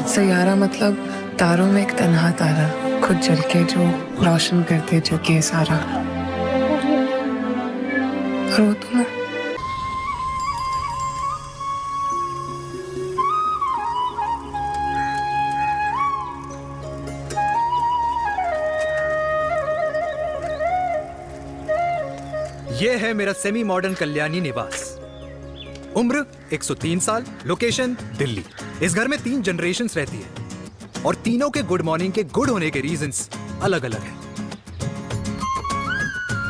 सैयारा मतलब तारों में एक तन्हा तारा, खुद जल के जो रोशन करते जग ये सारा। और वो तुम है। ये है मेरा सेमी मॉडर्न कल्याणी निवास। उम्र 103 साल, लोकेशन दिल्ली। इस घर में 3 जनरेशंस रहती है और तीनों के गुड मॉर्निंग के गुड होने के रीजंस अलग अलग हैं।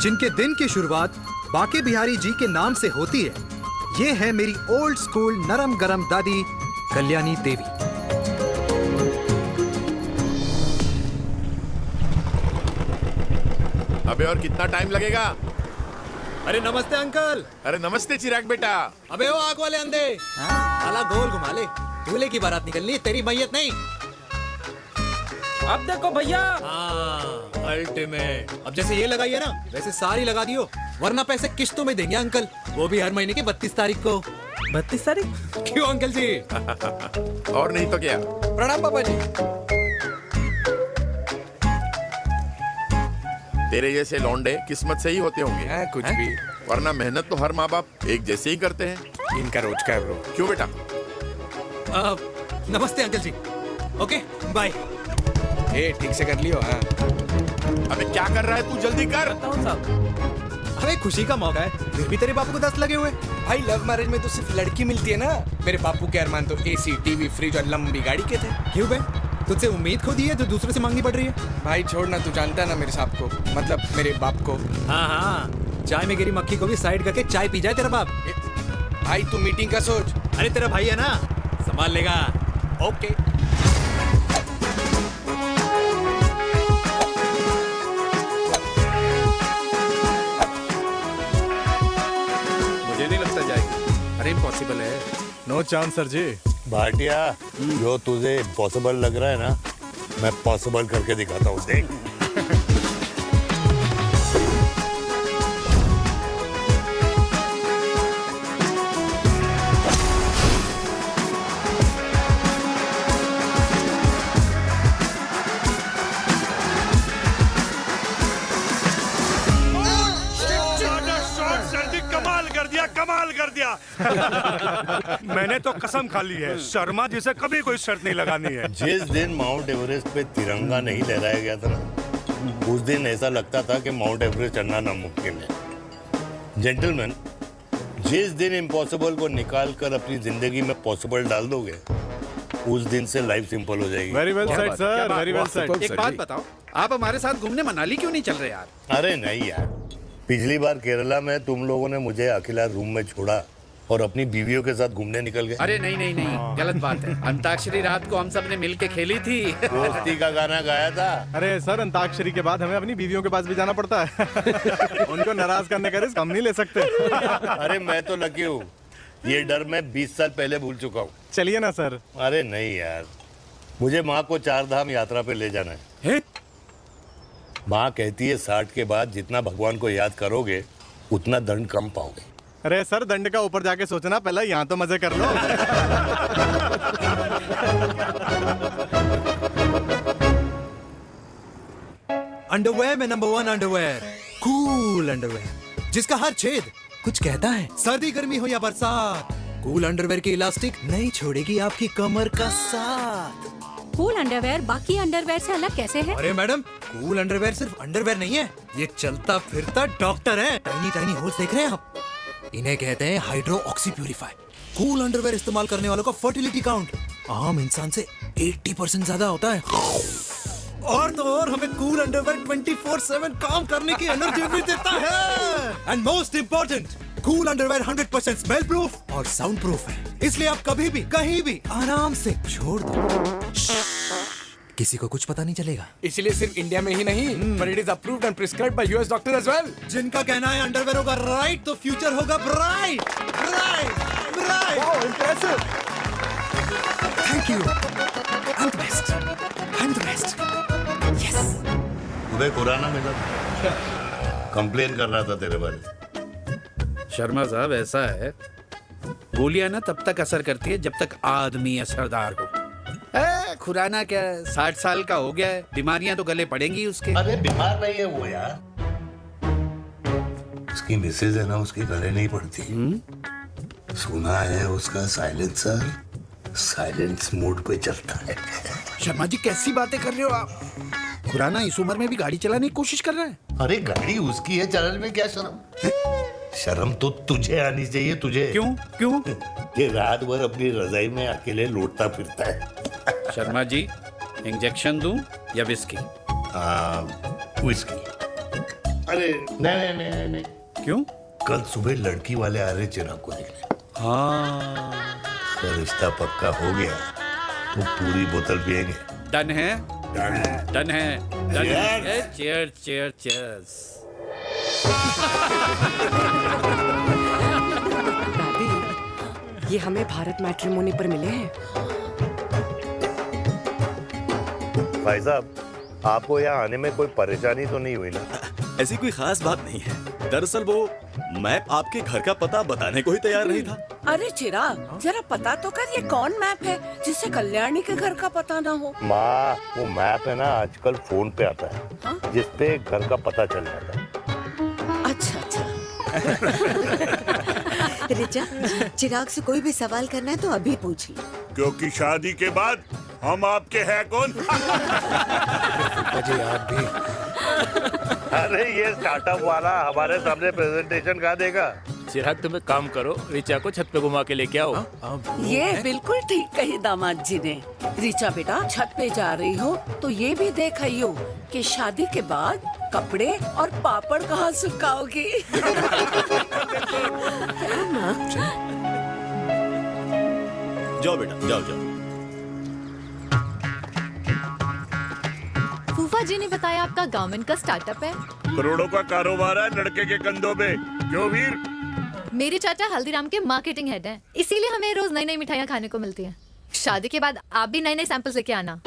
जिनके दिन की शुरुआत बाके बिहारी जी के नाम से होती है, ये है मेरी ओल्ड स्कूल नरम गरम दादी कल्याणी देवी। अबे और कितना टाइम लगेगा? अरे नमस्ते अंकल। अरे नमस्ते चिराग बेटा। अबे वो आग वाले अंधे, साला गोल घुमा ले। दूल्हे की बारात निकलनी, तेरी मैयत नहीं। अब देखो भैया। अल्टीमेट। अब जैसे ये लगाई है ना, वैसे सारी लगा दियो, वरना पैसे किश्तों में देंगे अंकल, वो भी हर महीने की 32 तारीख को। 32 तारीख? क्यों अंकल जी? और नहीं तो क्या। प्रणाम पापा जी। तेरे जैसे लौंडे किस्मत से ही होते होंगे। कुछ भी, वरना मेहनत तो हर माँ बाप एक जैसे ही करते हैं। इनका रोज का है ब्रो। क्यों बेटा? नमस्ते अंकल जी। Okay bye. ठीक से कर लियो। हाँ। अबे क्या कर रहा है तू? जल्दी कर। अबे खुशी का मौका है, फिर भी तेरे बापू को 10 लगे हुए। भाई लव मैरिज में तो सिर्फ लड़की मिलती है ना। मेरे बापू के अरमान तो एसी, टीवी, फ्रिज और लंबी गाड़ी के थे। क्यों बे? तुझसे उम्मीद खो दी है जो दूसरे से मांगनी पड़ रही है? भाई छोड़ना, तू जानता है ना मेरे साहब को, मतलब मेरे बाप को। हाँ, चाय में गिरी मक्खी को भी साइड करके चाय पी जाए तेरा बाप। भाई तू मीटिंग का सोच। अरे तेरा भाई है ना, संभाल लेगा। ओके। मुझे नहीं लगता जाएगी। अरे इम्पॉसिबल है। नो चांस सर जी। भाटिया, जो तुझे इम्पॉसिबल लग रहा है ना, मैं पॉसिबल करके दिखाता हूँ, देख। कमाल कर दिया। मैंने तो कसम खा ली है, शर्मा जी से कभी कोई शर्त नहीं लगानी है। जिस दिन माउंट एवरेस्ट पे तिरंगा नहीं लहराया गया था ना, उस दिन ऐसा लगता था कि माउंट एवरेस्ट चढ़ना नामुमकिन है। जेंटलमैन, जिस दिन इम्पॉसिबल को निकाल कर अपनी जिंदगी में पॉसिबल डाल दोगे, उस दिन से लाइफ सिंपल हो जाएगी। Very well said sir, very well said. एक बात बताओ, आप हमारे साथ घूमने मनाली क्यों नहीं चल रहे यार? अरे नहीं यार, पिछली बार केरला में तुम लोगों ने मुझे अकेला रूम में छोड़ा और अपनी बीवियों के साथ घूमने निकल गए। अरे नहीं नहीं नहीं, गलत बात है। अंताक्षरी रात को हम सब ने मिल के खेली थी। दोस्ती का गाना गाया था। अरे सर, अंताक्षरी के बाद हमें अपनी बीवियों के पास भी जाना पड़ता है। उनको नाराज करने का रिस्क हम नहीं ले सकते। अरे मैं तो लकी हूँ, ये डर मैं 20 साल पहले भूल चुका हूँ। चलिए ना सर। अरे नहीं यार, मुझे माँ को 4 धाम यात्रा पे ले जाना है। माँ कहती है 60 के बाद जितना भगवान को याद करोगे उतना दंड कम पाओगे। अरे सर, दंड का ऊपर जाके सोचना, पहले यहाँ तो मजे कर लो। अंडरवेयर में नंबर 1 अंडरवेयर, कूल अंडरवेयर, जिसका हर छेद कुछ कहता है। सर्दी गर्मी हो या बरसात, कूल अंडरवेयर की इलास्टिक नहीं छोड़ेगी आपकी कमर का साथ। कूल अंडरवेयर बाकी अंडरवेयर से अलग कैसे है? अरे मैडम, कूल अंडरवेयर सिर्फ अंडरवेयर नहीं है, ये चलता फिरता डॉक्टर है। टाइनी टाइनी होल्स देख रहे हैं आप? इन्हें कहते हैं hydro oxy purifier. Cool underwear इस्तेमाल करने वालों का फर्टिलिटी काउंट आम इंसान से 80% ज्यादा होता है। और तो और हमें कूल अंडरवेयर 24/7 काम करने की एनर्जी भी देता है। And most important, cool underwear 100% smell proof और साउंड प्रूफ है, इसलिए आप कभी भी कहीं भी आराम से छोड़ दो, किसी को कुछ पता नहीं चलेगा। इसलिए सिर्फ इंडिया में ही नहीं, but it is approved and prescribed by US doctor as well। जिनका कहना है अंडरवेयर होगा राइट तो फ्यूचर होगा bright, bright, bright. Oh impressive. Thank you. I'm the best. I'm the best. Yes. तुम्हें खुराना मिला, कंप्लेन कर रहा था तेरे बारे में। शर्मा साहब, ऐसा है, गोलियां ना तब तक असर करती है जब तक आदमी असरदार हो। खुराना क्या 60 साल का हो गया है, बीमारियां तो गले पड़ेंगी उसके। अरे बीमार नहीं है वो यार, उसकी मिसेज है ना, उसके गले नहीं पड़ती। सुना है उसका साइलेंसर साइलेंस मोड पे चलता है। शर्मा जी कैसी बातें कर रहे हो आप? खुराना इस उम्र में भी गाड़ी चलाने की कोशिश कर रहा है। अरे गाड़ी उसकी है, चलाने में क्या शर्म? शर्म तो तुझे आनी चाहिए, तुझे। क्यों क्यों? ये रात भर अपनी रजाई में अकेले लौटता फिरता है। शर्मा जी इंजेक्शन दूं या विस्की? विस्की। अरे नहीं नहीं नहीं नहीं। क्यों? कल सुबह लड़की वाले आ रहे चिराग को देखने। हाँ तो रिश्ता पक्का हो गया तो पूरी बोतल पिएंगे। डन है, डन है, डन है, डन है। Cheer cheer cheers. दादी, ये हमें भारत मैट्रिमोनी पर मिले हैं। भाई साहब, आपको यहाँ आने में कोई परेशानी तो नहीं हुई ना? ऐसी कोई खास बात नहीं है। दरअसल वो मैप आपके घर का पता बताने को ही तैयार नहीं था। अरे चिराग, जरा पता तो कर, ये कौन मैप है जिससे कल्याणी के घर का पता ना हो? माँ, वो मैप है ना आजकल फोन पे आता है। हाँ? जिसपे घर का पता चल जाता है। अच्छा अच्छा। रिचा, चिराग से कोई भी सवाल करना है तो अभी पूछिए। क्योंकि शादी के बाद हम आपके हैं कौन? अजय आप भी। अरे ये स्टार्टअप वाला हमारे सामने प्रेजेंटेशन कहाँ देगा? चिराग तुम एक काम करो, रिचा को छत पे घुमा के लेके आओ। ये बिल्कुल ठीक कही दामाद जी ने। रिचा बेटा, छत पे जा रही हो तो ये भी देख आइयो कि शादी के बाद कपड़े और पापड़ कहाँ सुखाओगी। जाओ बेटा, जाओ जाओ। फूफा जी ने बताया आपका गवर्नमेंट का स्टार्टअप है। करोड़ों का कारोबार है लड़के के कंधों पे। क्यों वीर? मेरे चाचा हल्दीराम के मार्केटिंग हेड हैं, इसीलिए हमें रोज नई नई मिठाइयाँ खाने को मिलती हैं। शादी के बाद आप भी नए नए सैंपल्स लेके आना।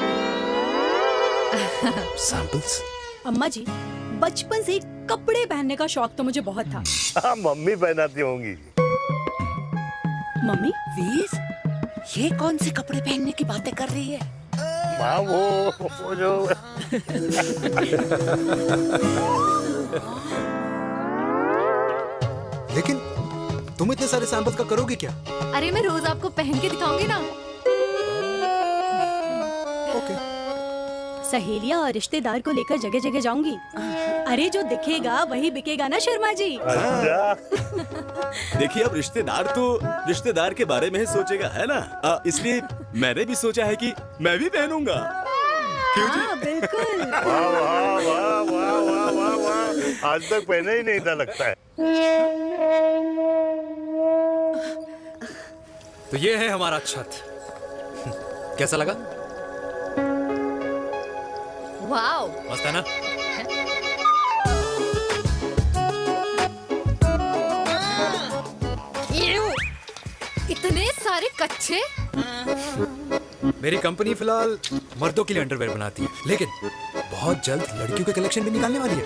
सैंपल्स? अम्मा जी, बचपन से ही कपड़े पहनने का शौक तो मुझे बहुत था। हाँ, मम्मी पहनाती होंगी। मम्मी? वीर, ये कौन से कपड़े पहनने की बातें कर रही है? माँ, वो जो लेकिन तुम इतने सारे सैंपल्स का करोगे क्या? अरे मैं रोज आपको पहन के दिखाऊंगी ना। ओके। सहेलियां और रिश्तेदार को लेकर जगह जगह जाऊंगी। अरे जो दिखेगा वही बिकेगा ना शर्मा जी। देखिए अब रिश्तेदार के बारे में ही सोचेगा, है ना? इसलिए मैंने भी सोचा है कि मैं भी पहनूंगा। हाँ, बिल्कुल। वाह वाह वाह वाह वाह वाह वाह, आज तक पहने ही नहीं था लगता है। तो ये है हमारा छत। कैसा लगा? वाओ, मस्त है ना? इतने सारे कच्चे। मेरी कंपनी फिलहाल मर्दों के लिए अंडरवेयर बनाती है, लेकिन बहुत जल्द लड़कियों के कलेक्शन भी निकालने वाली है।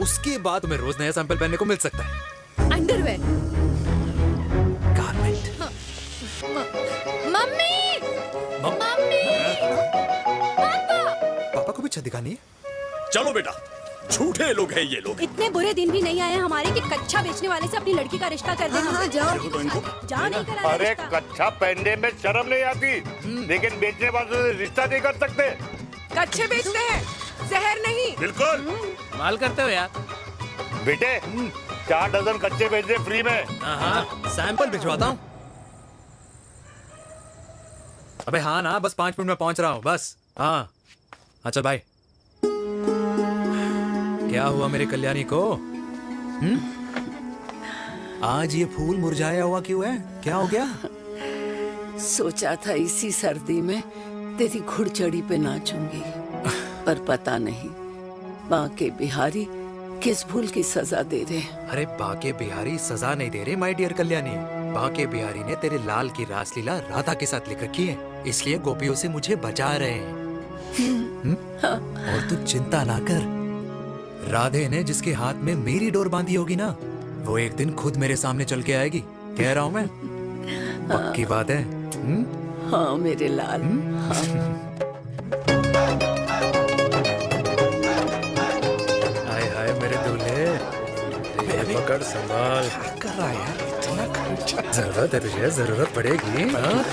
उसके बाद तुम्हें रोज नया सैंपल पहनने को मिल सकता है। अंडरवेयर? गारमेंट। मम्मी, मम्मी, पापा को भी छत दिखानी है। चलो बेटा, झूठे लोग हैं ये लोग। इतने बुरे दिन भी नहीं आए हमारे कि कच्चा बेचने वाले से अपनी लड़की का रिश्ता कर देना। हाँ, जाओ। जा नहीं करा। अरे कच्चा पहनने में शर्म नहीं आती, लेकिन बेचने वालों से रिश्ता नहीं कर सकते। कच्चे बेचते हैं, जहर नहीं। बिल्कुल। माल करते हो यार। बेटे, 4 डजन कच्चे बेच दे फ्री में। हाँ, सैंपल भिजवाता हूँ। अबे हाँ ना, बस 5 मिनट में पहुंच रहा हूँ बस। हाँ, अच्छा भाई। क्या हुआ मेरे कल्याणी को? आज ये फूल मुरझाया हुआ क्यों है? क्या हो गया? सोचा था इसी सर्दी में तेरी घुड़चड़ी पे नाचूंगी, पर पता नहीं बाके बिहारी किस भूल की सजा दे रहे। अरे बाके बिहारी सजा नहीं दे रहे माय डियर कल्याणी। बाके बिहारी ने तेरे लाल की रासलीला राधा के साथ लिख रखी है, इसलिए गोपियों से मुझे बचा रहे हैं। और तू चिंता ना कर, राधे ने जिसके हाथ में मेरी डोर बांधी होगी ना, वो एक दिन खुद मेरे सामने चल के आएगी। कह रहा हूँ मैं, पक्की बात है। हाँ मेरे लाल। हाय हाय मेरे दूल्हे, ये पकड़ संभाल। क्या कर रहा है यार, इतना खर्चा। जरूरत है तुझे, जरूरत पड़ेगी। हाँ?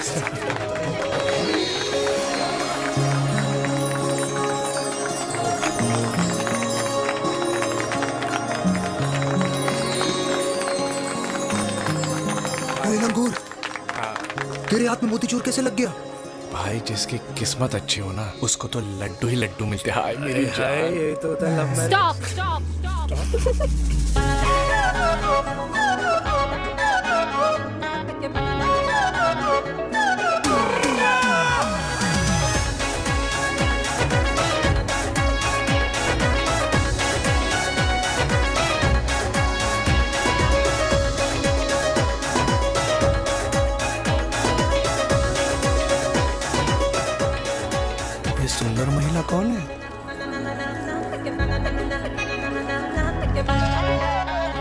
लंगूर, तेरे हाथ में मोतीचूर कैसे लग गया? भाई जिसकी किस्मत अच्छी हो ना, उसको तो लड्डू ही लड्डू मिलते हैं। हाय मेरी हाय, जान। ये तो होता है love marriage. Stop stop stop. ये सुंदर महिला कौन है?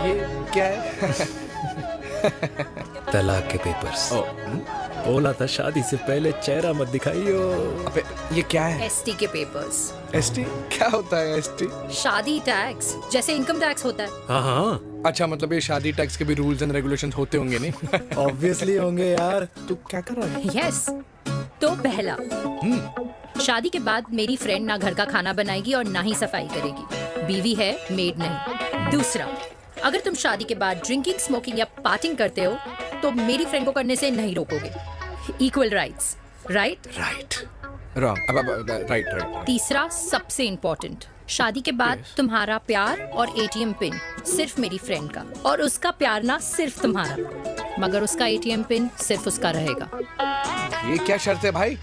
ये क्या है? तलाक के पेपर्स। बोला था शादी से पहले चेहरा मत दिखाइयो। अबे ये क्या है? एसटी के पेपर्स। एसटी क्या होता है? एसटी शादी टैक्स, जैसे इनकम टैक्स होता है। हाँ हाँ, अच्छा, मतलब ये शादी टैक्स के भी रूल्स एंड रेगुलेशंस होते होंगे नहीं? ऑब्वियसली होंगे यार। तू क्या कर रहा है? यस। तो पहला, शादी के बाद मेरी फ्रेंड ना घर का खाना बनाएगी और ना ही सफाई करेगी, बीवी है, मेड नहीं। दूसरा, अगर तुम शादी के बाद ड्रिंकिंग, स्मोकिंग या पार्टिंग करते हो तो मेरी फ्रेंड को करने से नहीं रोकोगे। Equal rights, right? Right. Wrong. अब राइट राइट। तीसरा, सबसे इम्पोर्टेंट, शादी के बाद तुम्हारा प्यार और एटीएम पिन सिर्फ मेरी फ्रेंड का, और उसका प्यार ना सिर्फ तुम्हारा, मगर उसका एटीएम पिन सिर्फ उसका रहेगा। ये क्या शर्त है भाई?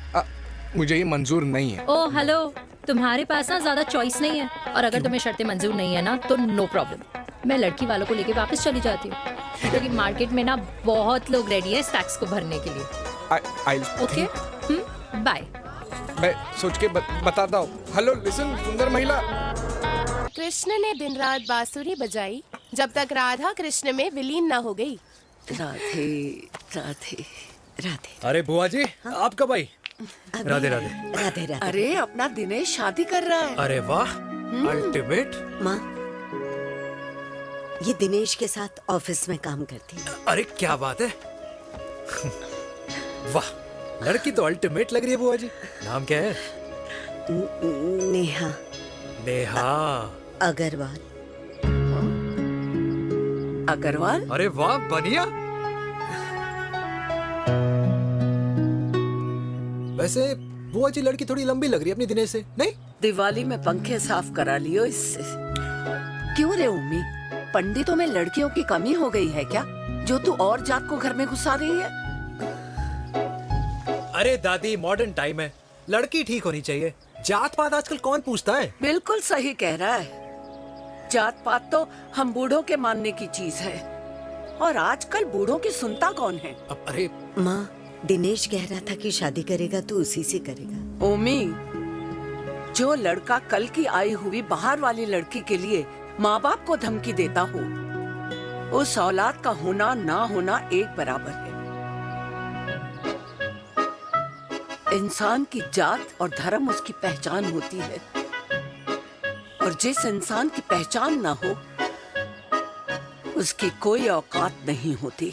मुझे ये मंजूर नहीं है। ओ हेलो, तुम्हारे पास ना ज्यादा चॉइस नहीं है, और अगर तुम्हें शर्तें मंजूर नहीं है ना तो नो प्रॉब्लम, मैं लड़की वालों को लेके वापस चली जाती हूँ, क्योंकि मार्केट में ना बहुत लोग रेडी है इस टैक्स को भरने के लिए। Okay, bye. मैं सोच के बताता हूँ। हेलो लिसन, सुंदर महिला। कृष्ण ने दिन रात बांसुरी बजाई जब तक राधा कृष्ण में विलीन न हो गई। राधे राधे राधे। अरे बुआ जी, आप कब आई? राधे राधे। राधे राधे। अरे अपना दिनेश शादी कर रहा है। अरे वाह, अल्टीमेट। माँ, ये दिनेश के साथ ऑफिस में काम करती है। अरे क्या बात है। वाह, लड़की तो अल्टीमेट लग रही है बुआ जी। नाम क्या है? नेहा। नेहा अग्रवाल। अग्रवाल? अरे वाह, बढ़िया। वैसे बुआ जी लड़की थोड़ी लंबी लग रही है अपनी दिनेश से, नहीं? दिवाली में पंखे साफ करा लियो इससे। क्यों रे उम्मी, पंडितों में लड़कियों की कमी हो गई है क्या, जो तू और जात को घर में घुसा रही है? अरे दादी, मॉडर्न टाइम है, लड़की ठीक होनी चाहिए। जात पात आजकल कौन पूछता है? बिल्कुल सही कह रहा है। जात पात तो हम बूढ़ों के मानने की चीज है, और आजकल बूढ़ों की सुनता कौन है? अरे माँ, दिनेश कह रहा था कि शादी करेगा तो उसी से करेगा। ओमी, जो लड़का कल की आई हुई बाहर वाली लड़की के लिए माँ बाप को धमकी देता हो, उस औलाद का होना ना होना एक बराबर है। इंसान की जात और धर्म उसकी पहचान होती है, और जिस इंसान की पहचान ना हो उसकी कोई औकात नहीं होती।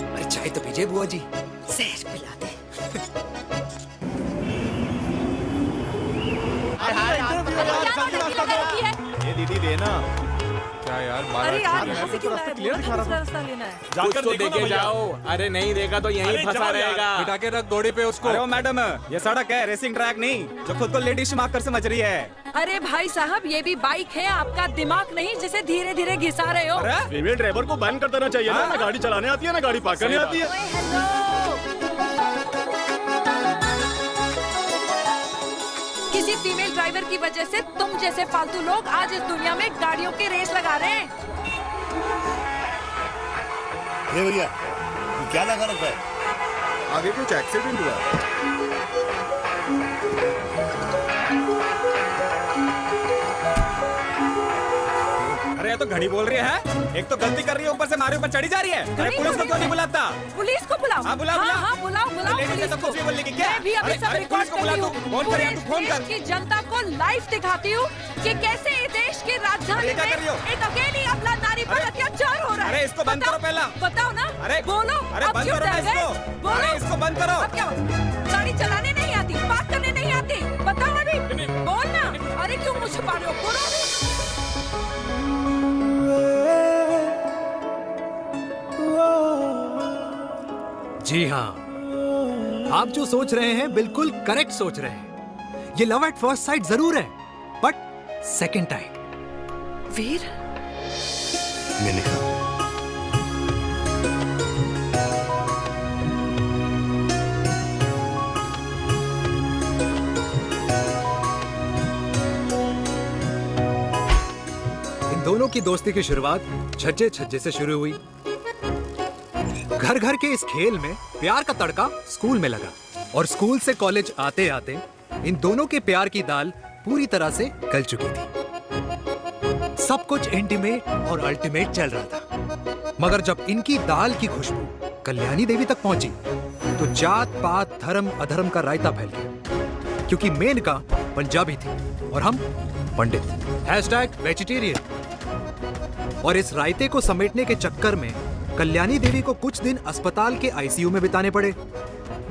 अरे चाय तो पीजिए बुआ जी। जहर पिला दे। ये दीदी देना। क्या यार, अरे यार, यहाँ से क्यों लाए? क्लियर दिखा रहा रास्ता लेना है। कुछ तो देके जाओ। अरे नहीं देगा तो यहीं फंसा रहेगा। बिठा के रख घोड़े पे उसको। अरे मैडम, ये सड़क है, रेसिंग ट्रैक नहीं जो खुद को लेडीज मार्क कर समझ रही है। अरे भाई साहब, ये भी बाइक है, आपका दिमाग नहीं जिसे धीरे धीरे घिसा रहे हो। फीमेल ड्राइवर को बैन कर देना चाहिए ना गाड़ी चलाने आती है ना गाड़ी पार्क करने आती है। किसी फीमेल ड्राइवर की वजह से तुम जैसे फालतू लोग आज इस दुनिया में गाड़ियों की रेस लगा रहे हैं। ये भैया, क्या लगा रखा है? आगे कुछ एक्सीडेंट हुआ। तो घड़ी बोल रही है, एक तो गलती कर रही है, ऊपर से हमारे ऊपर चढ़ी जा रही है। अरे पुलिस को क्यों नहीं बुलाता? पुलिस को बुलाओ। हाँ बुला बुला। हाँ बुलाओ बुलाओ पुलिस को। कुछ भी बोलने की क्या? मैं भी अभी सब रिकॉर्ड कर रही हूँ। फोन कर यार, तू फोन कर। देश की जनता को लाइव दिखाती हूँ कि कैसे इस देश की राजधानी में एक अकेली अबला नारी पर अत्याचार हो रहा है। अरे इसको बंद करो पहला। बताओ ना। अरे बोलो। अरे बंद करो ना इसको। अरे इसको बंद करो। अब क्या? गाड़ी चलाने नहीं आती, बात करने नहीं आती, बताओ अभी। बोल ना। अरे क्यों मुझे छुपा रहे हो? बोलो। जी हाँ, आप जो सोच रहे हैं बिल्कुल करेक्ट सोच रहे हैं। ये लव एट फर्स्ट साइट जरूर है, बट सेकंड टाइम। वीर, मैंने कहा इन दोनों की दोस्ती की शुरुआत छज्जे छज्जे से शुरू हुई। घर घर के इस खेल में प्यार का तड़का स्कूल में लगा, और स्कूल से कॉलेज आते आते इन दोनों के प्यार की दाल पूरी तरह से गल चुकी थी। सब कुछ इंटीमेट और अल्टीमेट चल रहा था, मगर जब इनकी दाल की खुशबू कल्याणी देवी तक पहुंची तो जात पात धर्म अधर्म का रायता फैल गया, क्योंकि मेनका पंजाबी थी और हम पंडित। वेजिटेरियन। और इस रायते को समेटने के चक्कर में कल्याणी देवी को कुछ दिन अस्पताल के आईसीयू में बिताने पड़े,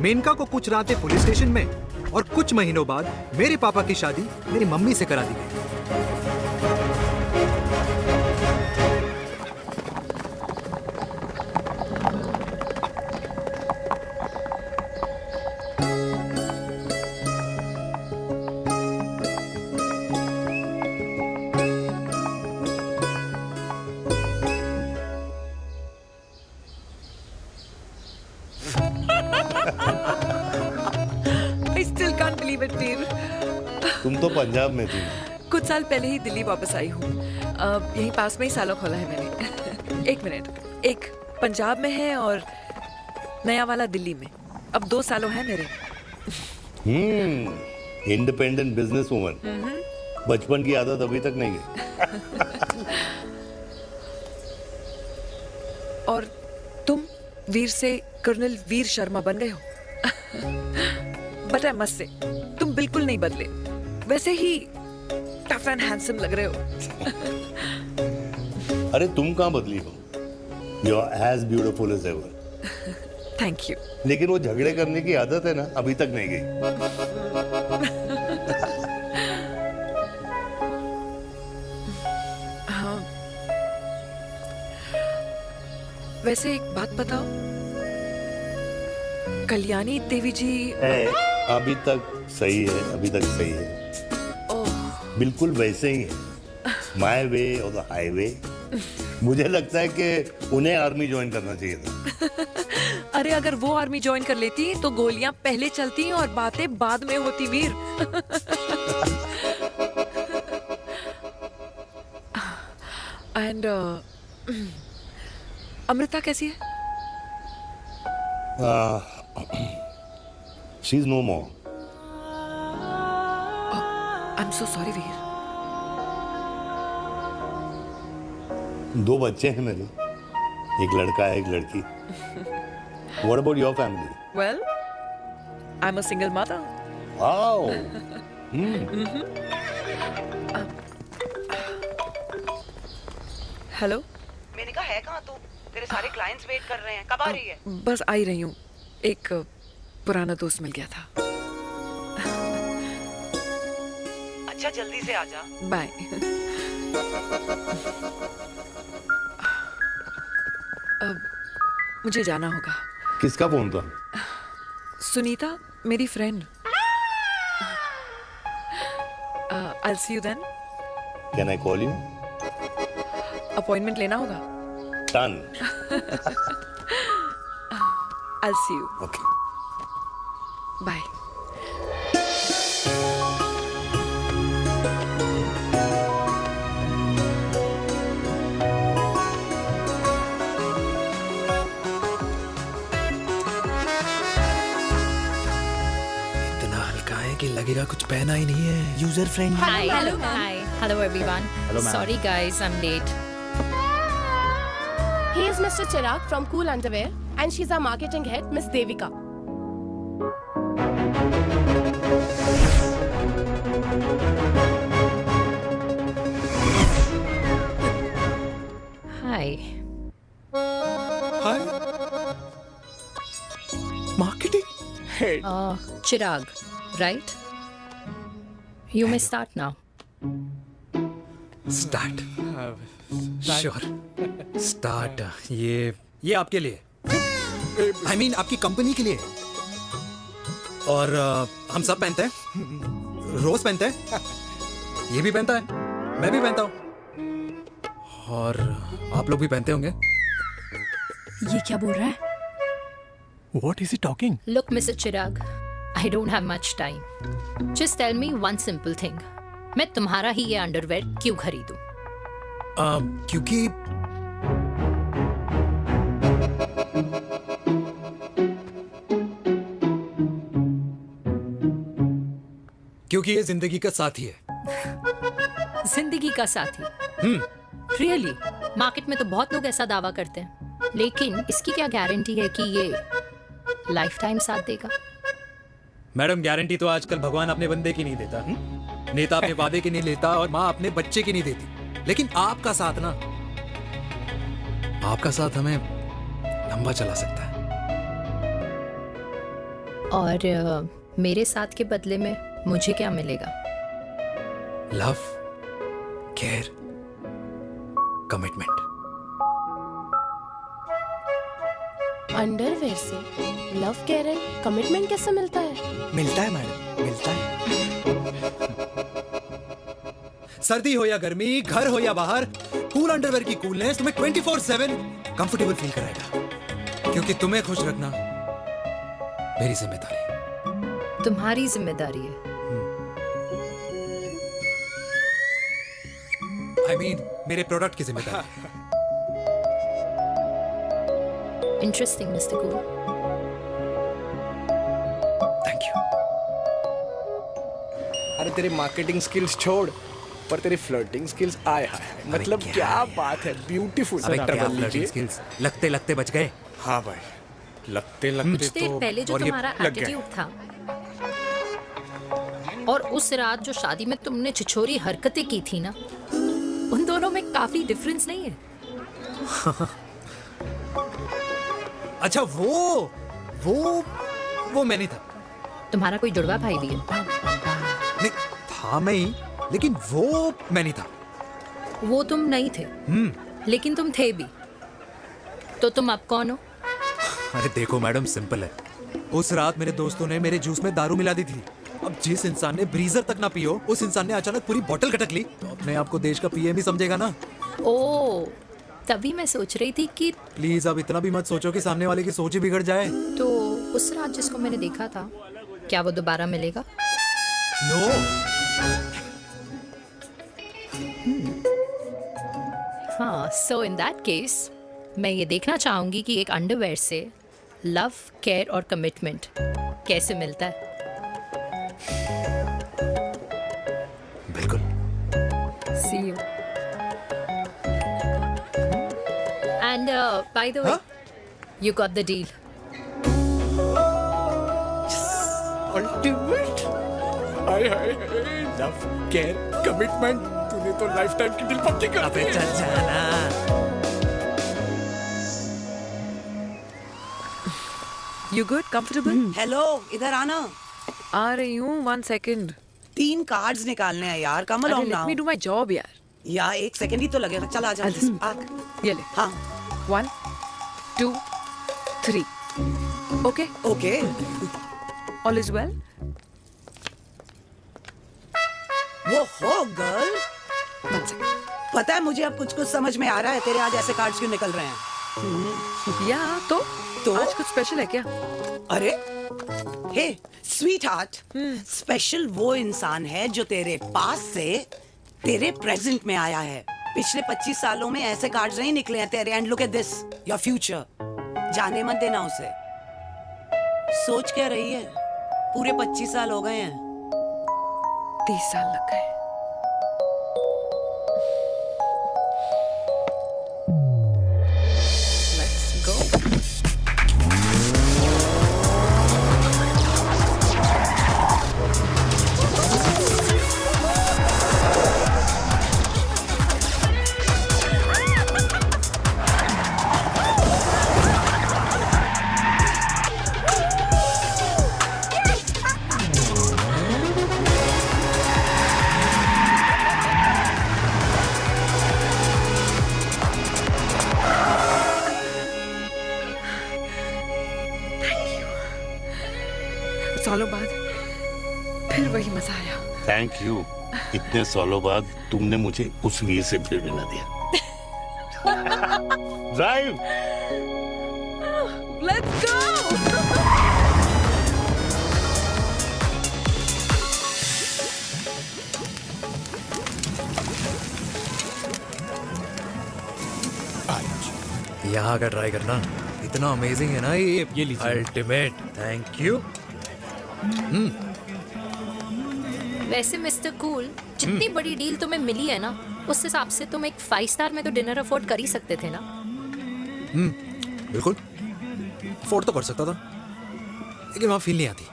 मेनका को कुछ रातें पुलिस स्टेशन में, और कुछ महीनों बाद मेरे पापा की शादी मेरी मम्मी से करा दी गई। तुम तो पंजाब में थी। कुछ साल पहले ही दिल्ली वापस आई हूँ। यहीं पास में ही सालों खोला है मैंने। एक मिनट, एक पंजाब में है और नया वाला दिल्ली में। अब 2 सालों है मेरे। Independent business woman. बचपन की आदत अभी तक नहीं है। और तुम वीर से कर्नल वीर शर्मा बन गए हो। बट आई मस्ट से, तुम बिल्कुल नहीं बदले, वैसे ही टफ एंड हैंडसम लग रहे हो। अरे तुम कहाँ बदली हो? You are as beautiful as ever. Thank you. लेकिन वो झगड़े करने की आदत है ना, अभी तक नहीं गई। हाँ। वैसे एक बात बताओ, कल्याणी देवी जी अभी तक सही है, अभी तक सही है। बिल्कुल वैसे ही है, माय वे और द हाईवे। मुझे लगता है कि उन्हें आर्मी ज्वाइन करना चाहिए था। अरे अगर वो आर्मी ज्वाइन कर लेती तो गोलियां पहले चलती और बातें बाद में होती वीर। एंड अमृता कैसी है? She is no more. I am so sorry Veer. 2 बच्चे हैं मेरे, एक लड़का है, एक लड़की। What about your family? Well, I'm a single mother. Wow. Hello. मैंने कहा है कहाँ तू? तेरे सारे क्लाइंट्स वेट कर रहे हैं, कब आ रही है? बस आ ही रही हूँ, एक पुराना दोस्त मिल गया था। अच्छा जल्दी से आ जा। बाय। अब मुझे जाना होगा। किसका फोन था? सुनीता, मेरी friend. I'll see you then. Can I call you? Appointment लेना होगा। Done. I'll see you. Okay. Bye. कि लगेगा कुछ पहना ही नहीं है। User friendly. Hi. Hello. Hi. Hello everyone. Hello, ma'am. Sorry guys, I'm late. He is Mr. Chirag from Cool Underwear and she's our marketing head, Miss Devika. Hi. Hi. Marketing head. Chirag, right? You may start now. Start sure start ये आपके लिए I mean आपकी company के लिए और हम सब पहनते हैं रोज पहनते हैं ये भी पहनता है मैं भी पहनता हूँ और आप लोग भी पहनते होंगे ये क्या बोल रहा है? What is he talking? Look, Mr. Chirag, I don't have much time. Just tell me one simple thing. मैं तुम्हारा ही ये अंडरवेयर क्यों खरीदूं? क्योंकि ये जिंदगी का साथी है। जिंदगी का साथी? Really? मार्केट में तो बहुत लोग ऐसा दावा करते हैं, लेकिन इसकी क्या गारंटी है कि ये लाइफ टाइम साथ देगा? मैडम गारंटी तो आजकल भगवान अपने बंदे की नहीं देता, नेता अपने वादे की नहीं लेता और माँ अपने बच्चे की नहीं देती, लेकिन आपका साथ ना, आपका साथ हमें लंबा चला सकता है। और मेरे साथ के बदले में मुझे क्या मिलेगा? Love, care, commitment. अंडरवेयर से लव, केयर एंड कमिटमेंट कैसे मिलता है? मिलता है मैडम, मिलता है। सर्दी हो या गर्मी, घर हो या बाहर, कूल अंडरवेयर की कूलनेस तुम्हें 24/7 कंफर्टेबल फील कराएगा, क्योंकि तुम्हें खुश रखना मेरी जिम्मेदारी है। तुम्हारी जिम्मेदारी है? I mean, मेरे प्रोडक्ट की जिम्मेदारी। Interesting, Mr. Cool. Thank you. अरे तेरे मार्केटिंग स्किल्स छोड़, पर तेरी फ्लर्टिंग स्किल्स आए हाय, मतलब क्या बात है, ब्यूटीफुल। स्किल्स लगते लगते बच गए। हाँ भाई, लगते कुछ लगते देर तो पहले जो तुम्हारा एटीट्यूड था और उस रात जो शादी में तुमने छिछोरी हरकतें की थी ना, उन दोनों में काफी डिफरेंस नहीं है? अच्छा वो मैं नहीं था। तुम्हारा कोई जुड़वा भाई भी है? नहीं था मैं ही, लेकिन वो मैं नहीं था। वो तुम नहीं थे, लेकिन तुम थे भी। तो तुम अब कौन हो? अरे देखो मैडम, सिंपल है। उस रात मेरे दोस्तों ने मेरे जूस में दारू मिला दी थी। अब जिस इंसान ने ब्रीजर तक ना पियो, उस इंसान ने अचानक पूरी बोतल खटक ली, तो अपने आप को देश का पीएम ही समझेगा ना। ओ, तभी मैं सोच रही थी कि प्लीज अब इतना भी मत सोचो कि सामने वाले की सोच ही बिगड़ जाए। तो उस रात जिसको मैंने देखा था, क्या वो दोबारा मिलेगा? नो। हाँ, सो इन दैट केस मैं ये देखना चाहूंगी कि एक अंडरवेयर से लव, केयर और कमिटमेंट कैसे मिलता है। बिल्कुल। See you. And by the way, you got the deal. Ultimate, hi hi, love, care, commitment, तूने तो लाइफ टाइम की डील पक्की कर दी है। You good? Comfortable? हेलो, इधर आना। आ रही हूँ, 1 second. 3 कार्ड्स निकालने हैं यार, come on Let me do my job यार. यार 1 सेकंड ही तो लगेगा, चल आजा। ये ले. हाँ. 1, 2, 3. Okay? Okay. All is well? वो हो गर्ल। 1 second. पता है मुझे अब कुछ समझ में आ रहा है, तेरे आज ऐसे कार्ड्स क्यों निकल रहे हैं। या तो आज कुछ स्पेशल है क्या? अरे हे स्वीट हार्ट, स्पेशल वो इंसान है जो तेरे पास से तेरे प्रेजेंट में आया है। पिछले 25 सालों में ऐसे कार्ड्स नहीं निकले हैं तेरे। And look at this, your future. जाने मत देना उसे। सोच क्या रही है, पूरे 25 साल हो गए हैं। 30 साल लग गए। सालों बाद फिर वही मजा आया। Thank you. इतने सालों बाद तुमने मुझे उस वीर से भी मिला दिया। ड्राइव। Let's go. यहाँ का ट्राई करना, इतना अमेजिंग है ना ये लीजिए अल्टीमेट। Thank you. वैसे मिस्टर कूल, जितनी बड़ी डील तुम्हें मिली है ना, उस हिसाब से तुम एक 5 स्टार में तो डिनर अफोर्ड कर ही सकते थे ना। बिल्कुल अफोर्ड तो कर सकता था, लेकिन वहां फील नहीं आती।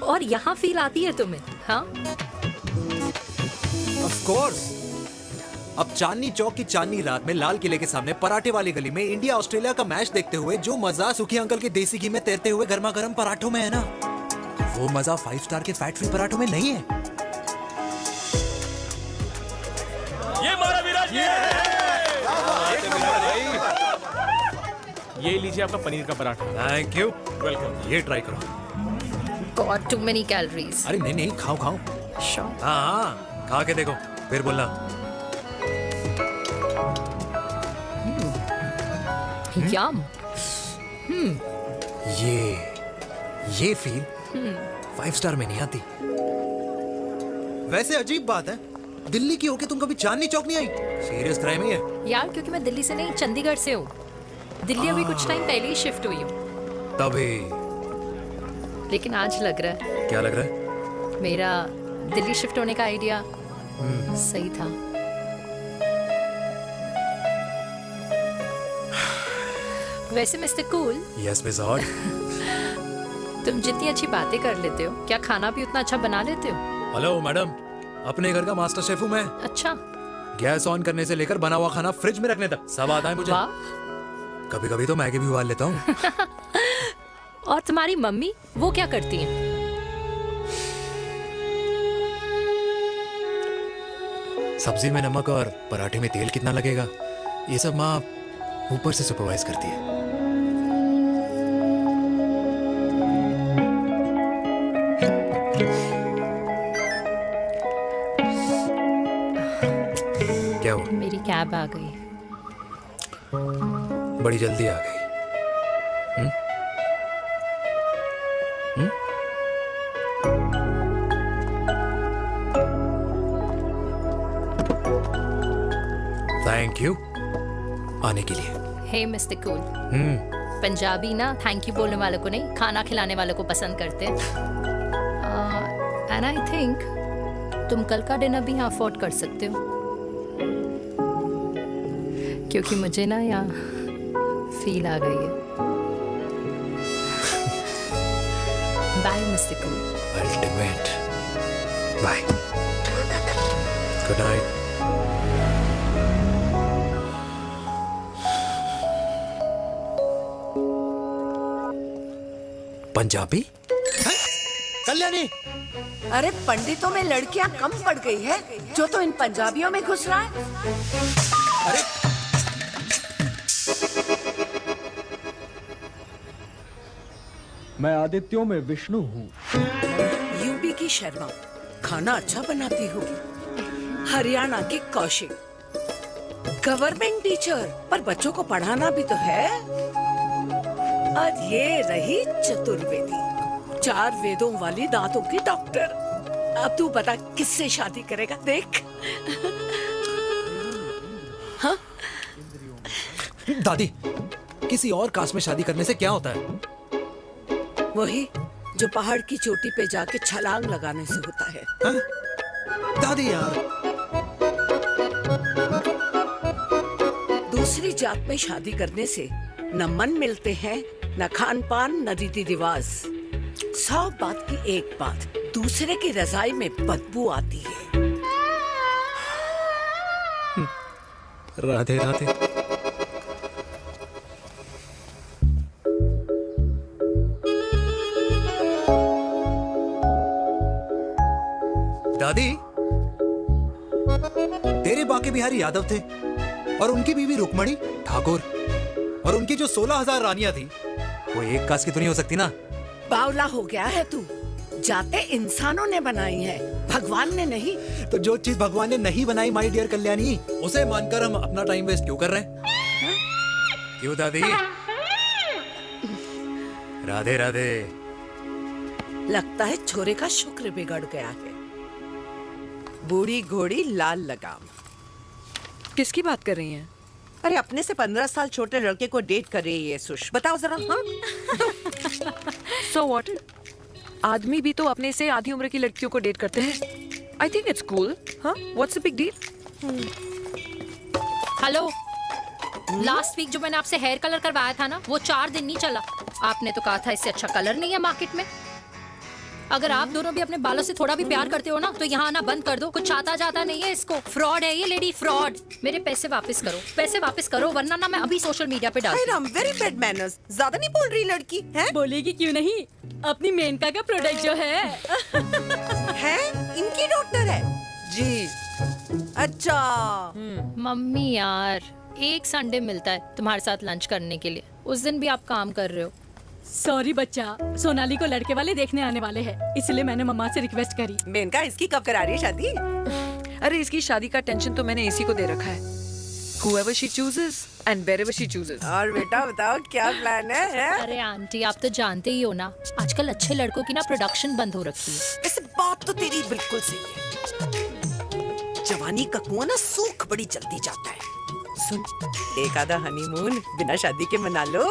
और यहाँ फील आती है तुम्हें? हाँ, ऑफ कोर्स। अब चांदनी चौक की चांदनी रात में लाल किले के सामने पराठे वाली गली में इंडिया ऑस्ट्रेलिया का मैच देखते हुए जो मजा सुखी अंकल के देसी घी में तैरते हुए गर्मा गर्म पराठों में है ना, वो मजा 5 स्टार के फैट फ्री पराठों में नहीं है। ये मारा विराज। ये लीजिए आपका पनीर का पराठा। Thank you. वेलकम। ये ट्राई करो। God too many calories. अरे नहीं नहीं, खाओ खाओ। हाँ, खा के देखो फिर बोलना। यम। ये फील 5 स्टार में नहीं आती। वैसे अजीब बात है, दिल्ली की होके तुम कभी चांदनी चौक नहीं आई? सीरियस क्राइम ही है यार, क्योंकि मैं दिल्ली से नहीं चंडीगढ़ से हूँ। दिल्ली अभी कुछ टाइम पहले ही शिफ्ट हुई हूँ। तभी। लेकिन आज लग रहा है। क्या लग रहा है? मेरा दिल्ली शिफ्ट होने का आइडिया सही था। वैसे mister cool. Yes miss hot. तुम जितनी अच्छी बातें कर लेते हो, क्या खाना भी उतना अच्छा बना लेते हो? हेलो मैडम, अपने घर का मास्टर शेफ हूँ मैं। अच्छा। गैस ऑन करने से लेकर बना हुआ खाना फ्रिज में रखने तक सब आता है मुझे। कभी कभी तो मैगी भी उबाल लेता हूँ। और तुम्हारी मम्मी, वो क्या करती हैं? सब्जी में नमक और पराठे में तेल कितना लगेगा, ये सब माँ ऊपर से सुपरवाइज करती है। क्या हुआ? मेरी कैब आ गई। बड़ी जल्दी आ गई। थैंक यू आने के लिए। हे मिस्टर कूल, पंजाबी ना थैंक यू बोलने वालों को नहीं, खाना खिलाने वालों को पसंद करते हैं। एंड आई थिंक तुम कल का डिनर भी यहाँ अफोर्ड कर सकते हो, क्योंकि मुझे ना यहाँ फील आ गई है। Bye mister cool. Ultimate. Bye. Good night. Punjabi? Kalyani. अरे पंडितों में लड़कियां कम पड़ गई है जो तो इन पंजाबियों में घुस रहा है। अरे मैं आदित्यों में विष्णु हूँ। यूपी की शर्मा, खाना अच्छा बनाती होगी। हरियाणा की कौशिक, गवर्नमेंट टीचर, पर बच्चों को पढ़ाना भी तो है। और ये रही चतुर्वेदी, 4 वेदों वाली दांतों की डॉक्टर। अब तू बता किससे शादी करेगा? देख। हाँ? दादी, किसी और कास्ट में शादी करने से क्या होता है? वही जो पहाड़ की चोटी पे जाके छलांग लगाने से होता है। हाँ? दादी यार, दूसरी जात में शादी करने से न मन मिलते हैं, न खान पान, न रीति रिवाज। 100 बात की एक बात, दूसरे की रजाई में बदबू आती है। राधे राधे। दादी, तेरे बाके बिहारी यादव थे और उनकी बीवी रुक्मणी ठाकुर, और उनकी जो 16,000 रानियां थी वो एक कास्ट की तो नहीं हो सकती ना। बावला हो गया है तू। जाते इंसानों ने बनाई है, भगवान ने नहीं। तो जो चीज भगवान ने नहीं बनाई माय डियर कल्याणी, उसे मानकर हम अपना टाइम वेस्ट क्यों कर रहे हैं? क्यों दादी? राधे राधे। लगता है छोरे का शुक्र बिगड़ गया है। बूढ़ी घोड़ी लाल लगाम। किसकी बात कर रही हैं? अरे अपने से 15 साल छोटे लड़के को डेट कर रही है सुश, बताओ जरा। हाँ So what? आदमी भी तो अपने से आधी उम्र की लड़कियों को डेट करते हैं। I think it's cool. हाँ? What's the big deal? Hello, last week जो मैंने आपसे हेयर कलर करवाया था ना, वो 4 दिन नहीं चला। आपने तो कहा था इससे अच्छा कलर नहीं है मार्केट में। अगर आप दोनों भी अपने बालों से थोड़ा भी प्यार करते हो ना, तो यहाँ आना बंद कर दो। कुछ आता जाता नहीं है इसको। फ्रॉड है ये लेडी, फ्रॉड। मेरे पैसे वापस करो, पैसे वापस करो, वरना ना मैं अभी सोशल मीडिया पे डाल। Very bad manners. ज्यादा नहीं बोल रही लड़की है? बोलेगी क्यों नहीं? अपनी मेनका का प्रोडक्ट जो है इनकी डॉक्टर है जी। अच्छा मम्मी यार, एक संडे मिलता है तुम्हारे साथ लंच करने के लिए, उस दिन भी आप काम कर रहे हो। सॉरी बच्चा, सोनाली को लड़के वाले देखने आने वाले हैं, इसलिए मैंने मम्मा से रिक्वेस्ट करी। मेनका इसकी कब करा रही है शादी? अरे इसकी शादी का टेंशन तो मैंने इसी को दे रखा है। Whoever she chooses and wherever she chooses. और बेटा बताओ क्या प्लान है? अरे आंटी, आप तो जानते ही हो ना, आजकल अच्छे लड़कों की ना प्रोडक्शन बंद हो रखी है। ऐसे बात तो तेरी बिल्कुल सही है। जवानी का कुआं ना सूख बड़ी जल्दी जाता है। सुन, एक आधा हनीमून बिना शादी के मना लो।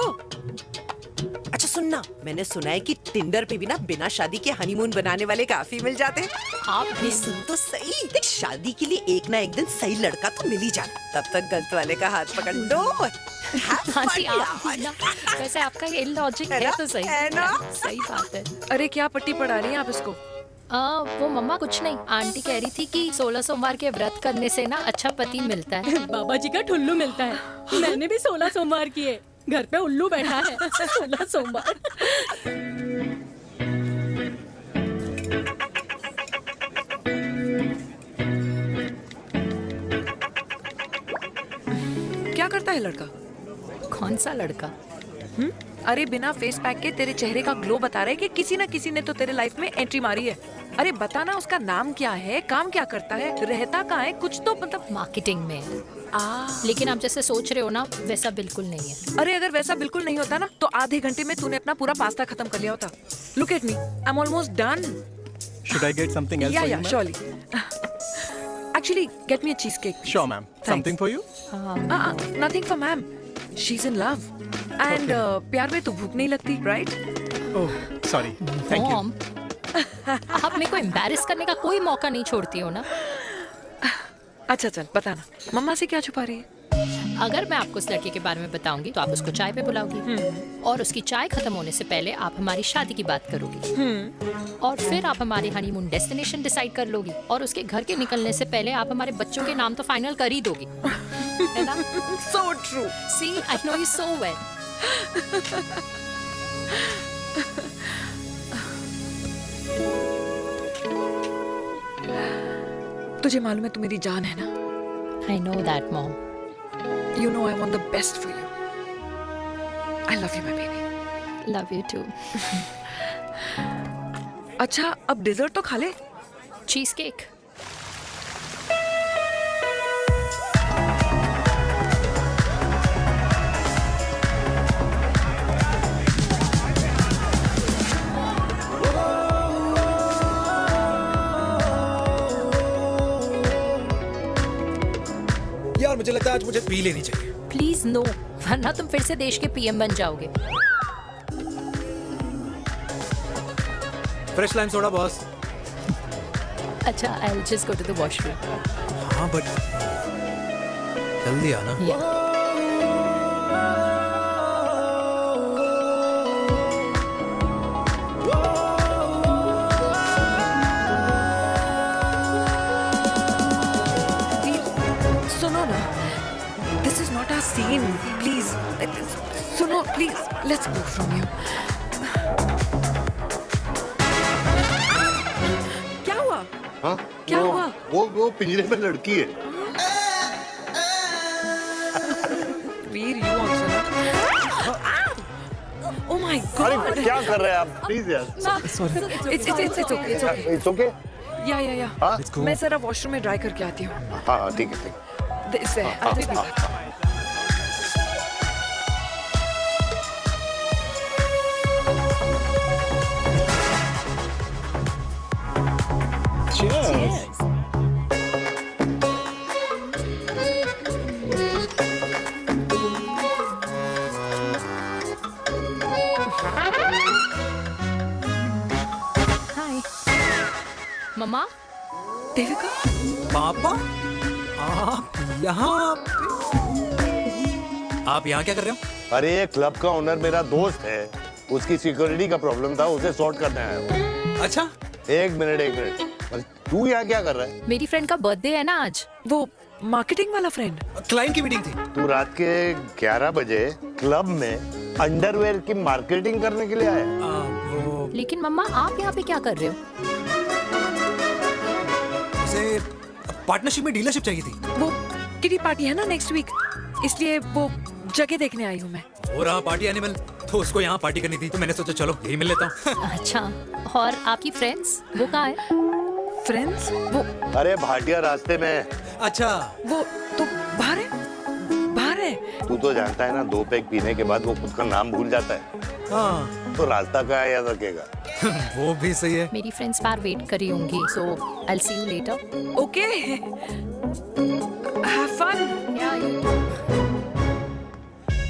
अच्छा सुनना, मैंने सुना है कि टिंडर पे भी ना बिना शादी के हनीमून बनाने वाले काफी मिल जाते हैं। आप भी सुन तो सही, देख शादी के लिए एक ना एक दिन सही लड़का तो मिल ही जाना, तब तक गलत वाले का हाथ पकड़ लो। आंटी आप भी ना, वैसे आपका ये लॉजिक है तो सही है ना? सही बात है। अरे क्या पट्टी पढ़ा रही हैं आप इसको? वो मम्मा कुछ नहीं, आंटी कह रही थी कि 16 सोमवार के व्रत करने से ना अच्छा पति मिलता है। बाबा जी का ठुल्लू मिलता है। मैंने भी 16 सोमवार किए, घर पे उल्लू बैठा है। 16 सोमवार। क्या करता है लड़का? कौन सा लड़का? अरे बिना फेस पैक के तेरे चेहरे का ग्लो बता रहा है कि किसी ना किसी ने तो तेरे लाइफ में एंट्री मारी है। अरे बता ना, उसका नाम क्या है, काम क्या करता है, रहता कहाँ है, कुछ तो मतलब। मार्केटिंग में। लेकिन आप जैसे सोच रहे हो ना, वैसा बिल्कुल नहीं है। अरे अगर वैसा बिल्कुल नहीं होता ना, तो आधे घंटे में तूने अपना पूरा पास्ता खत्म कर लिया होता। Look at me, I am almost done. Should I get something else for you, ma'am? surely. Actually, get me a cheesecake. Sure, ma'am. Something for you? Nothing for ma'am. She's in love. And प्यार में तो भूख नहीं लगती, right? Oh, sorry. Thank you. Mom, आप मेरे को embarrass करने का कोई मौका नहीं छोड़ती हो ना। अच्छा चल बताना, मम्मा से क्या छुपा रही है? अगर मैं आपको उस लड़के के बारे में बताऊंगी तो आप उसको चाय पे बुलाओगी, और उसकी चाय खत्म होने से पहले आप हमारी शादी की बात करोगी, और फिर आप हमारे हनीमून डेस्टिनेशन डिसाइड कर लोगी, और उसके घर के निकलने से पहले आप हमारे बच्चों के नाम तो फाइनल कर ही दोगी, है ना? So true. See, I know you so well. तुझे मालूम है तू मेरी जान है ना? I know that, Mom. You know I want the best for you. I love you, my baby. Love you too. अच्छा, अब डिजर्ट तो खा ले। Cheese cake. यार मुझे लगता है आज मुझे पी लेनी चाहिए। प्लीज नो, वरना तुम फिर से देश के पीएम बन जाओगे। Fresh lime soda boss. अच्छा, I'll just go to the washroom. हाँ बट जल्दी आना। सुनो ना, this is not our scene. Please, सुनो please, let's go from here. क्या हुआ? हाँ? क्या हुआ? वो पिंजरे में लड़की है। वीर, you also. Oh my my God, अरे क्या कर रहे हैं आप? प्लीज यार। It's okay, it's okay. या हाँ? मैं जरा वॉशरूम में ड्राई करके आती हूँ। हाँ ठीक है। This है, I'll just be back. Cheers. हाय मम्मा। देविका। पापा आप यहाँ आप यहाँ क्या कर रहे हो? अरे ये क्लब का ओनर मेरा दोस्त है, उसकी सिक्योरिटी का प्रॉब्लम था, उसे सॉर्ट करने आया हूँ। अच्छा एक मिनट। अरे तू यहाँ क्या कर रहा है? मेरी फ्रेंड का बर्थडे है ना आज। वो मार्केटिंग वाला फ्रेंड। क्लाइंट की मीटिंग थी। तू रात के 11 बजे क्लब में अंडरवेयर की मार्केटिंग करने के लिए आया? लेकिन मम्मा आप यहाँ पे क्या कर रहे हो? उसे पार्टनरशिप में डीलरशिप चाहिए थी। वो किटी पार्टी है ना नेक्स्ट वीक, इसलिए वो जगह देखने आई हूँ मैं। हो रहा पार्टी एनिमल, तो उसको यहाँ पार्टी करनी थी, तो मैंने सोचा चलो यही मिल लेता हूँ। अच्छा, और आपकी फ्रेंड्स वो कहाँ है? फ्रेंड्स वो अरे भाटिया रास्ते में। अच्छा वो तो बाहर है। तू तो जानता है ना, 2 पैक पीने के बाद वो खुद का नाम भूल जाता है। हाँ तो रास्ता कहाँ याद रखेगा? वो भी सही है। मेरी फ्रेंड्स बाहर वेट कर रही होंगी, so I will see you later. Okay, have fun.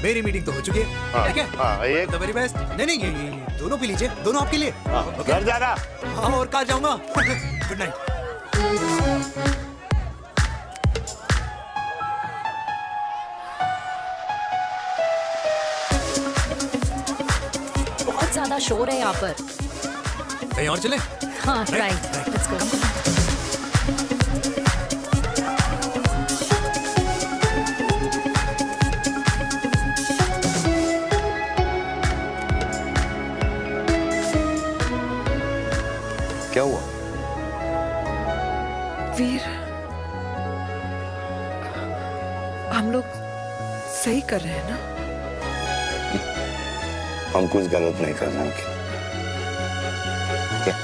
मेरी मीटिंग तो हो चुकी है। हाँ, ठीक है? हाँ, एक द वेरी बेस्ट। नहीं ये दोनों पी लीजिए, दोनों आपके लिए। घर जाना। हाँ और कहाँ जाऊंगा। Good night. बहुत ज्यादा शोर है यहाँ पर। कहीं और चले? हाँ राइट, लेट्स गो। क्या हुआ? वीर, हम लोग सही कर रहे हैं ना? हम कुछ गलत नहीं कर रहे हैं। क्या?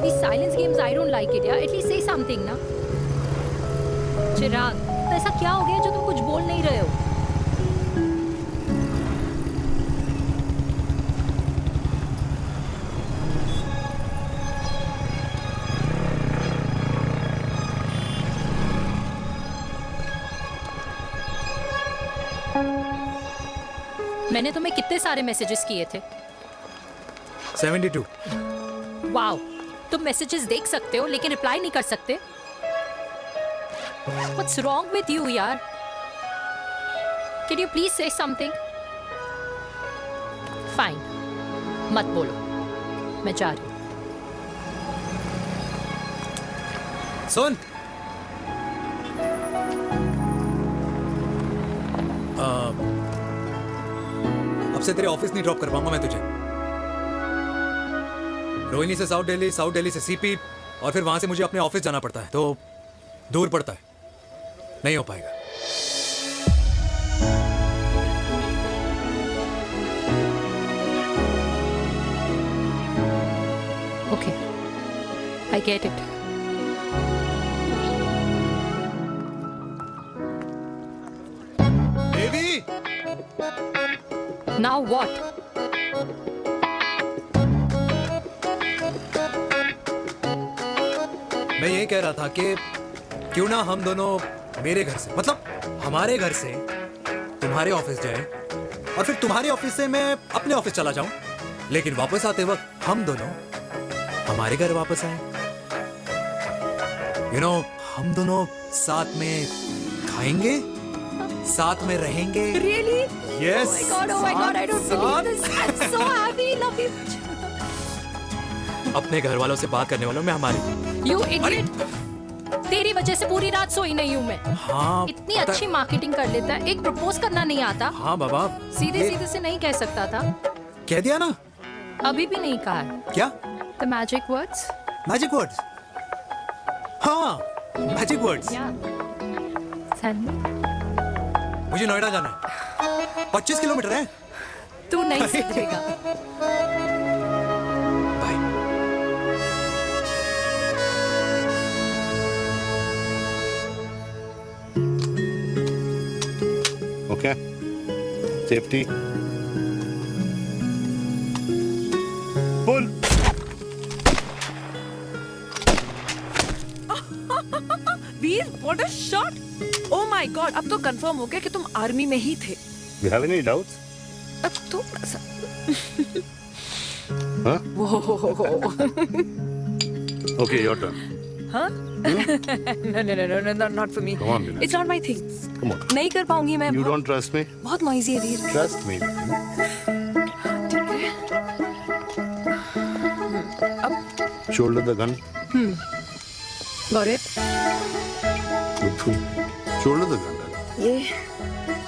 These silence games, I don't like it यार। At least say something ना। चिराग, तो ऐसा क्या हो गया जो तुम कुछ बोल नहीं रहे हो? मैंने तुम्हें कितने सारे मैसेजेस किए थे? 72। वाओ, तुम मैसेजेस देख सकते हो लेकिन रिप्लाई नहीं कर सकते? What's wrong with you यार? Can you please say something? Fine, मत बोलो, मैं जा रही हूँ। सुन, अब से तेरे ऑफिस नहीं ड्रॉप कर पाऊंगा मैं तुझे। रोहिणी से साउथ दिल्ली से सीपी, और फिर वहां से मुझे अपने ऑफिस जाना पड़ता है, तो दूर पड़ता है, नहीं हो पाएगा। Okay, I get it. Devi! Now what? मैं ये कह रहा था कि क्यों ना हम दोनों मेरे घर से, मतलब हमारे घर से तुम्हारे ऑफिस जाएं, और फिर तुम्हारे ऑफिस से मैं अपने ऑफिस चला जाऊं, लेकिन वापस आते वक्त हम दोनों हमारे घर वापस आए। हम दोनों साथ में खाएंगे, साथ में रहेंगे। Really? Yes. Oh my God, I don't believe this. I'm so happy. Love you. अपने घर वालों से बात करने वालों में हमारी। You idiot. तेरी वजह से पूरी रात सोई नहीं हूँ मैं। हाँ, इतनी अच्छी मार्केटिंग कर लेता है, एक प्रपोज करना नहीं आता। हाँ बाबा, सीधे सीधे से नहीं कह सकता था। कह दिया ना। अभी भी नहीं कहा है। क्या? The magic words. Magic words. हाँ, मैजिक वर्ड्स। Tell me. मुझे नोएडा जाना है। 25 किलोमीटर है। तू नहीं सीखेगा। Okay. Safety. Pull. Veer, what a shot! Oh my God, अब तो कंफर्म हो गया कि तुम आर्मी में ही थे। You have any doubts? अब थोड़ा सा। Huh? Whoa. Okay, your turn. Huh? No, not for me. Come on, Vinay. It's not my thing. Come on. नहीं कर पाऊंगी मैं। You don't trust me? बहुत noisy है वीर। Trust me. Shoulder the gun. Got it. Shoulder the gun. ये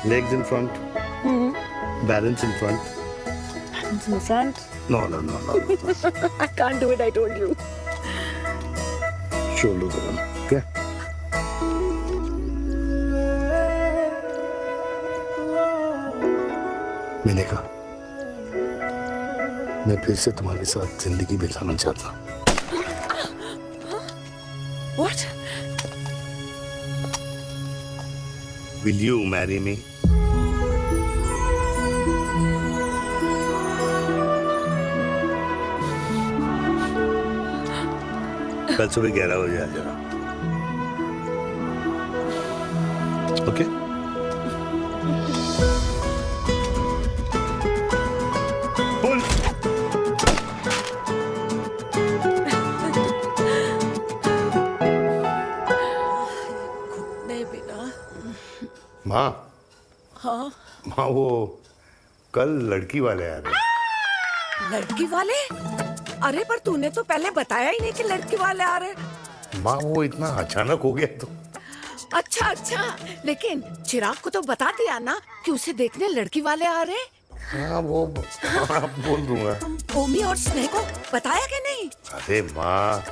Legs in front. Balance in front. Balance in front. No. I can't do it. I told you. Shoulder the gun. Okay. मैंने कहा मैं फिर से तुम्हारे साथ जिंदगी बिताना चाहता हूँ। What? Will you marry me? कल सुबह 11 बजे आ जाना। ओके? माँ, हाँ, माँ वो कल लड़की वाले आ रहे। लड़की वाले? अरे पर तूने तो पहले बताया ही नहीं कि लड़की वाले आ रहे। माँ वो इतना अचानक हो गया तो। अच्छा, लेकिन चिराग को तो बता दिया ना कि उसे देखने लड़की वाले आ रहे। हाँ वो बोल दूंगा। ओमी और स्नेह को बताया कि नहीं? अरे माँ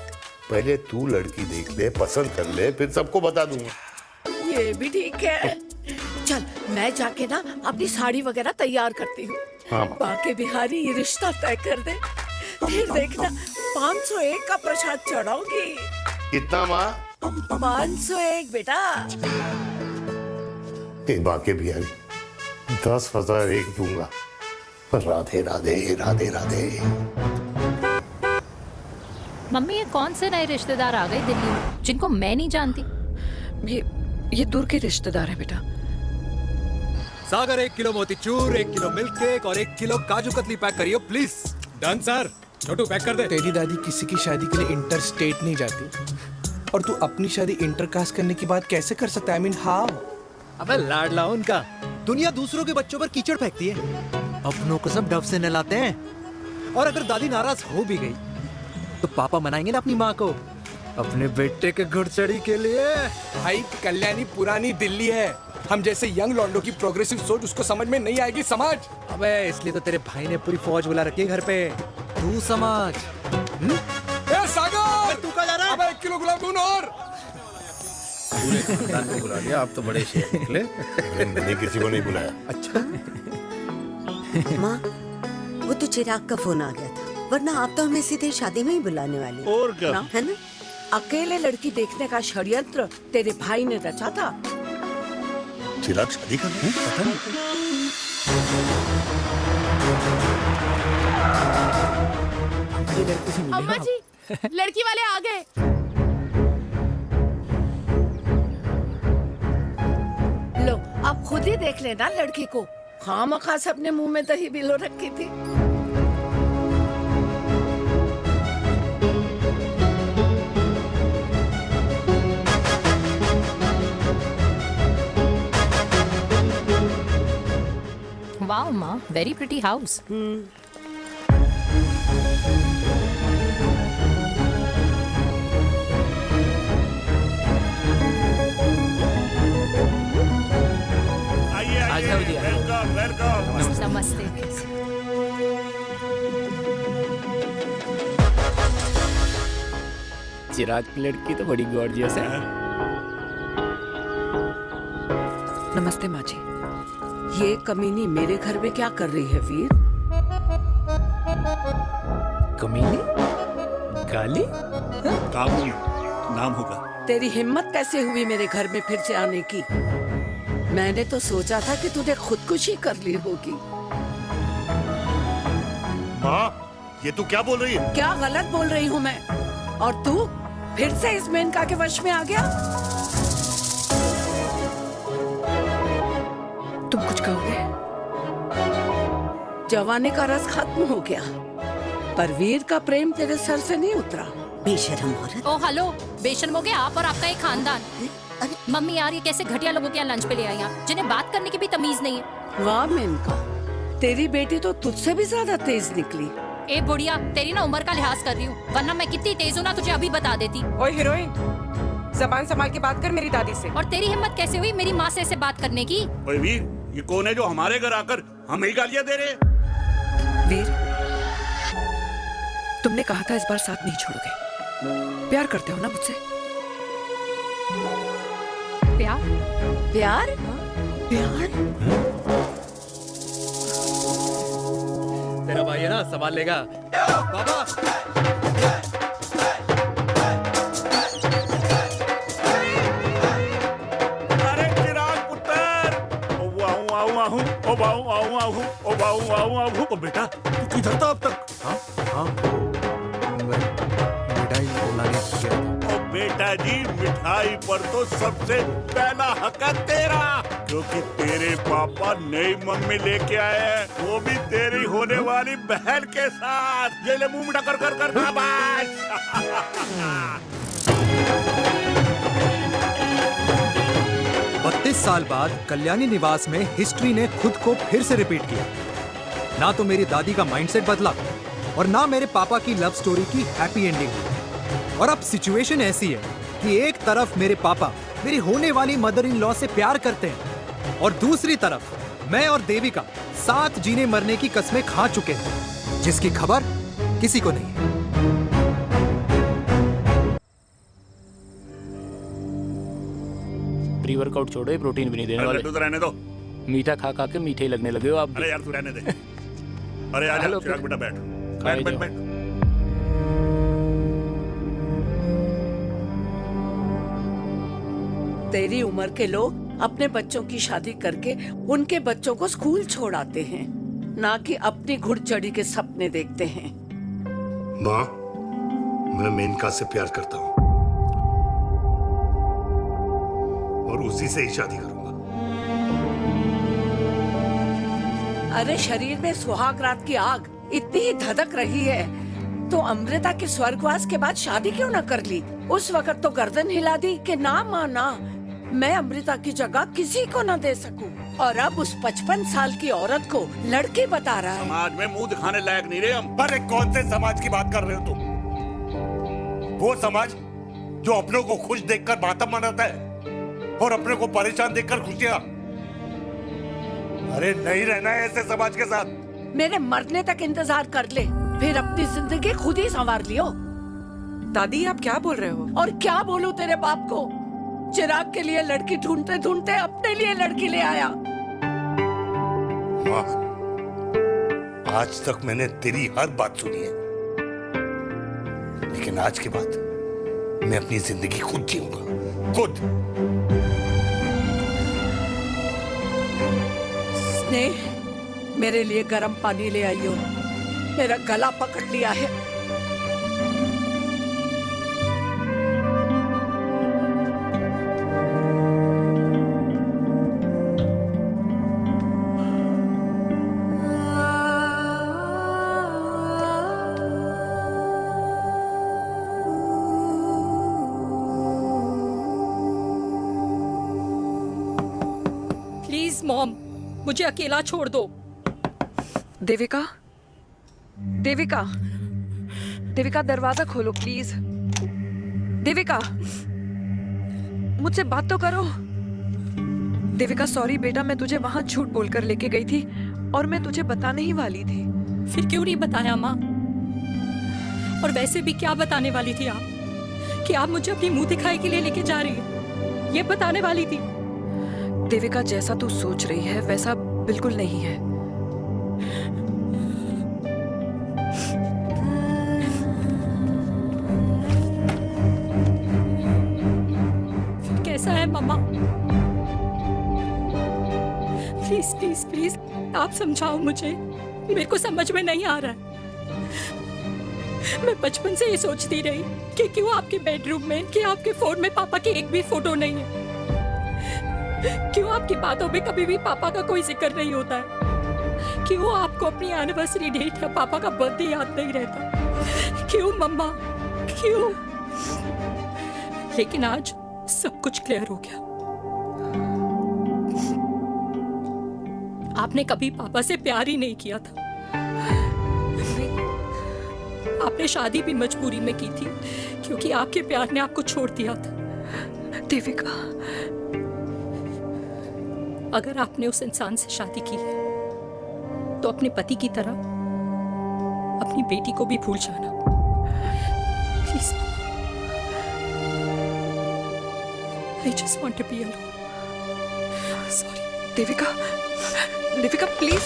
पहले तू लड़की देख ले, पसंद कर ले, फिर सबको बता दूंगा। ये भी ठीक है। चल मैं जाके ना अपनी साड़ी वगैरह तैयार करती हूँ। हाँ। बाकी बिहारी ये रिश्ता तय कर दे, फिर देखना 501 का प्रसाद चढ़ाऊंगी। कितना माँ? 501 बेटा। बाकी बिहारी 10,001 दूंगा। राधे राधे राधे राधे। मम्मी ये कौन से नए रिश्तेदार आ गए दिल्ली में जिनको मैं नहीं जानती? ये दूर के रिश्तेदार है बेटा। सागर 1 किलो मोतीचूर, 1 किलो मिल्क केक और 1 किलो काजू कतली पैक करियो please. Done sir. Chhotu pack कर दे। तेरी दादी किसी की शादी के लिए इंटर स्टेट नहीं जाती और तू अपनी शादी इंटर कास्ट करने की बात कैसे कर सकता है? I mean, how? अबे लाडला उनका। दुनिया दूसरों के बच्चों पर कीचड़ फेंकती है, अपनों को सब डब से नहलाते हैं। और अगर दादी नाराज हो भी गई तो पापा मनाएंगे ना अपनी माँ को अपने बेटे के घुड़चढ़ी के लिए। भाई कल्याणी पुरानी दिल्ली है, हम जैसे यंग लॉन्डो की प्रोग्रेसिव सोच उसको समझ में नहीं आएगी। समझ? अबे इसलिए तो तेरे भाई ने पूरी फौज बुला रखी है घर पे, तू समझ। ए सागर, तू कहाँ जा रहा है? अबे 1 किलो गुलाब जामुन और। पूरे खानदान को बुला लिया, आप तो बड़े शेर निकले। मैंने किसी को नहीं बुलाया। अच्छा माँ वो तो चिराग का फोन आ गया था, वरना आप तो हमें सीधे शादी में ही बुलाने वाले। और क्या? है ना? अकेले लड़की देखने का षड्यंत्र तेरे भाई ने रचा था। चिराग शादी कर रहे हैं? पता नहीं। अम्मा जी, लड़की वाले आ गए। लो अब खुद ही देख लेना लड़की को। खामखा से अपने मुंह में दही बिलो रखी थी। वाओ माँ, वेरी प्रिटी हाउस। आ जाओ जी, आ जाओ। Welcome welcome. नमस्ते। चिराग की लड़की तो बड़ी गॉर्जियस है। नमस्ते माँ जी। ये कमीनी मेरे घर में क्या कर रही है वीर? कमीनी? गाली? काबू नाम होगा। तेरी हिम्मत कैसे हुई मेरे घर में फिर से आने की? मैंने तो सोचा था कि तूने खुदकुशी कर ली होगी। माँ, ये तू क्या बोल रही है? क्या गलत बोल रही हूँ मैं? और तू फिर से इस मेनका के वश में आ गया? तुम कुछ कहोगे? जवानी का रस खत्म हो गया, पर वीर का प्रेम तेरे सर से नहीं उतरा। बेशरम औरत। ओ हेलो, बेशर्म हो गए आप और आपका एक खानदान। मम्मी यार, ये कैसे घटिया लोगों के यहाँ लंच पे ले आई आप, जिन्हें बात करने की भी तमीज नहीं है। वाह मेनका, तेरी बेटी तो तुझसे भी ज्यादा तेज निकली। ए बुढ़िया, तेरी ना उम्र का लिहाज कर रही हूँ, वरना मैं कितनी तेज हूँ ना तुझे अभी बता देती। ओए हीरोइन, जबान संभाल के बात कर मेरी दादी से। और तेरी हिम्मत कैसे हुई मेरी माँ से ऐसे बात करने की? ओए वीर, ये कौन है जो हमारे घर आकर हमें ही गालियां दे रहे? वीर, तुमने कहा था इस बार साथ नहीं छोड़ोगे। प्यार करते हो ना मुझसे? प्यार? प्यार? प्यार? तेरा भाई है ना, संभाल लेगा। बाबा अरे चिराग पुत्र, ओ वाहू आऊ आहू, ओ वाहू आऊ आहू, ओ वाहू आऊ आहू। ओ बेटा, तू किधर था अब तक? हाँ, मिठाई लाने गया था। ओ बेटा जी, मिठाई पर तो सबसे पहला हक है तेरा, क्योंकि तेरे पापा नई मम्मी लेके आए हैं, वो भी तेरी होने वाली बहन के साथ। ये ले मुंह मीठा कर कर कर शाबाश। 32 साल बाद कल्याणी निवास में हिस्ट्री ने खुद को फिर से रिपीट किया। ना तो मेरी दादी का माइंडसेट बदला और ना मेरे पापा की लव स्टोरी की हैप्पी एंडिंग हुई। और अब सिचुएशन ऐसी है कि एक तरफ मेरे पापा मेरी होने वाली मदर इन लॉ से प्यार करते हैं और दूसरी तरफ मैं और देविका साथ जीने मरने की कस्में खा चुके हैं, जिसकी खबर किसी को नहीं है। प्री वर्कआउट छोड़ो, ये प्रोटीन भी नहीं देने वाले। तू तो रहने दो। मीठा खा खा के मीठे ही लगने लगे हो आप। अरे यार तू रहने दे। अरे आजा चिराग बेटा, बैठ बैठ बैठ बैठ। तेरी उम्र के लोग अपने बच्चों की शादी करके उनके बच्चों को स्कूल छोड़ाते हैं, ना कि अपनी घुड़चढ़ी के सपने देखते हैं। माँ, मैं मेनका से प्यार करता हूँ और उसी से ही शादी करूंगा। अरे शरीर में सुहाग रात की आग इतनी ही धधक रही है तो अमृता के स्वर्गवास के बाद शादी क्यों न कर ली? उस वक्त तो गर्दन हिला दी कि ना माना, मैं अमृता की जगह किसी को न दे सकूं। और अब उस 55 साल की औरत को लड़की बता रहा है। समाज में मुंह दिखाने लायक नहीं रहे हम। अरे कौन से समाज की बात कर रहे हो तुम? वो समाज जो अपनों को खुश देखकर मातम मनाता है और अपने को परेशान देखकर खुशियां। अरे नहीं रहना है ऐसे समाज के साथ। मेरे मरने तक इंतजार कर ले, फिर अपनी जिंदगी खुद ही संवार लियो। दादी आप क्या बोल रहे हो? और क्या बोलूं तेरे बाप को? चिराग के लिए लड़की ढूंढते ढूंढते अपने लिए लड़की ले आया। माँ, आज तक मैंने तेरी हर बात सुनी है, लेकिन आज के बाद मैं अपनी जिंदगी खुद जीऊंगा, खुद। स्नेह, मेरे लिए गर्म पानी ले आइयो, मेरा गला पकड़ लिया है। प्लीज मॉम, मुझे अकेला छोड़ दो। देविका, देविका, देविका दरवाजा खोलो प्लीज। देविका, मुझसे बात तो करो। देविका सॉरी बेटा, मैं तुझे वहां झूठ बोलकर लेके गई थी और मैं तुझे बताने ही वाली थी। फिर क्यों नहीं बताया माँ? और वैसे भी क्या बताने वाली थी आप? कि आप मुझे अपनी मुंह दिखाई के लिए लेके जा रही है, ये बताने वाली थी। देविका, जैसा तू सोच रही है वैसा बिल्कुल नहीं है। फिर कैसा है मम्मा? प्लीज प्लीज प्लीज आप समझाओ मुझे, मेरे को समझ में नहीं आ रहा है। मैं बचपन से ये सोचती रही कि क्यों आपके बेडरूम में, कि आपके फोन में पापा की एक भी फोटो नहीं है, क्यों आपकी बातों में कभी भी पापा का कोई जिक्र नहीं होता है, क्यों आपको अपनी एनिवर्सरी डेट या पापा का बर्थडे याद नहीं रहता, क्यों मम्मा क्यों? लेकिन आज सब कुछ क्लियर हो गया। आपने कभी पापा से प्यार ही नहीं किया था। आपने शादी भी मजबूरी में की थी क्योंकि आपके प्यार ने आपको छोड़ दिया था। देविका, अगर आपने उस इंसान से शादी की है तो अपने पति की तरह अपनी बेटी को भी भूल जाना please. I just want to be alone. Sorry. Devika, Devika please.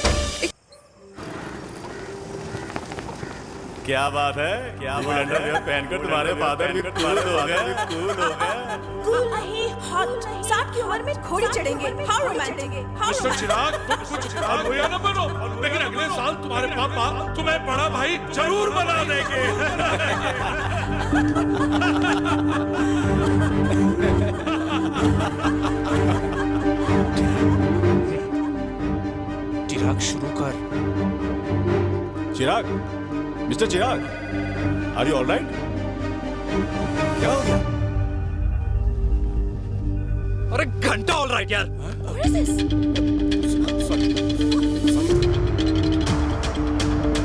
क्या बात है, क्या बात है, पहनकर तुम्हारे फादर भी कूल हो गए, कूल हो गए। कूल नहीं, हॉट। 60 की उम्र में घोड़ी चढ़ेंगे, हाउ रोमांटिक, हाउ मिस्टर चिराग, तुम कुछ भैया न बनो, लेकिन अगले साल तुम्हारे पापा तुम्हें बड़ा भाई जरूर बना देंगे। चिराग शुरू कर। Chirag, mister Chirag, are you alright? क्या हो गया? अरे घंटा ऑलराइट यार।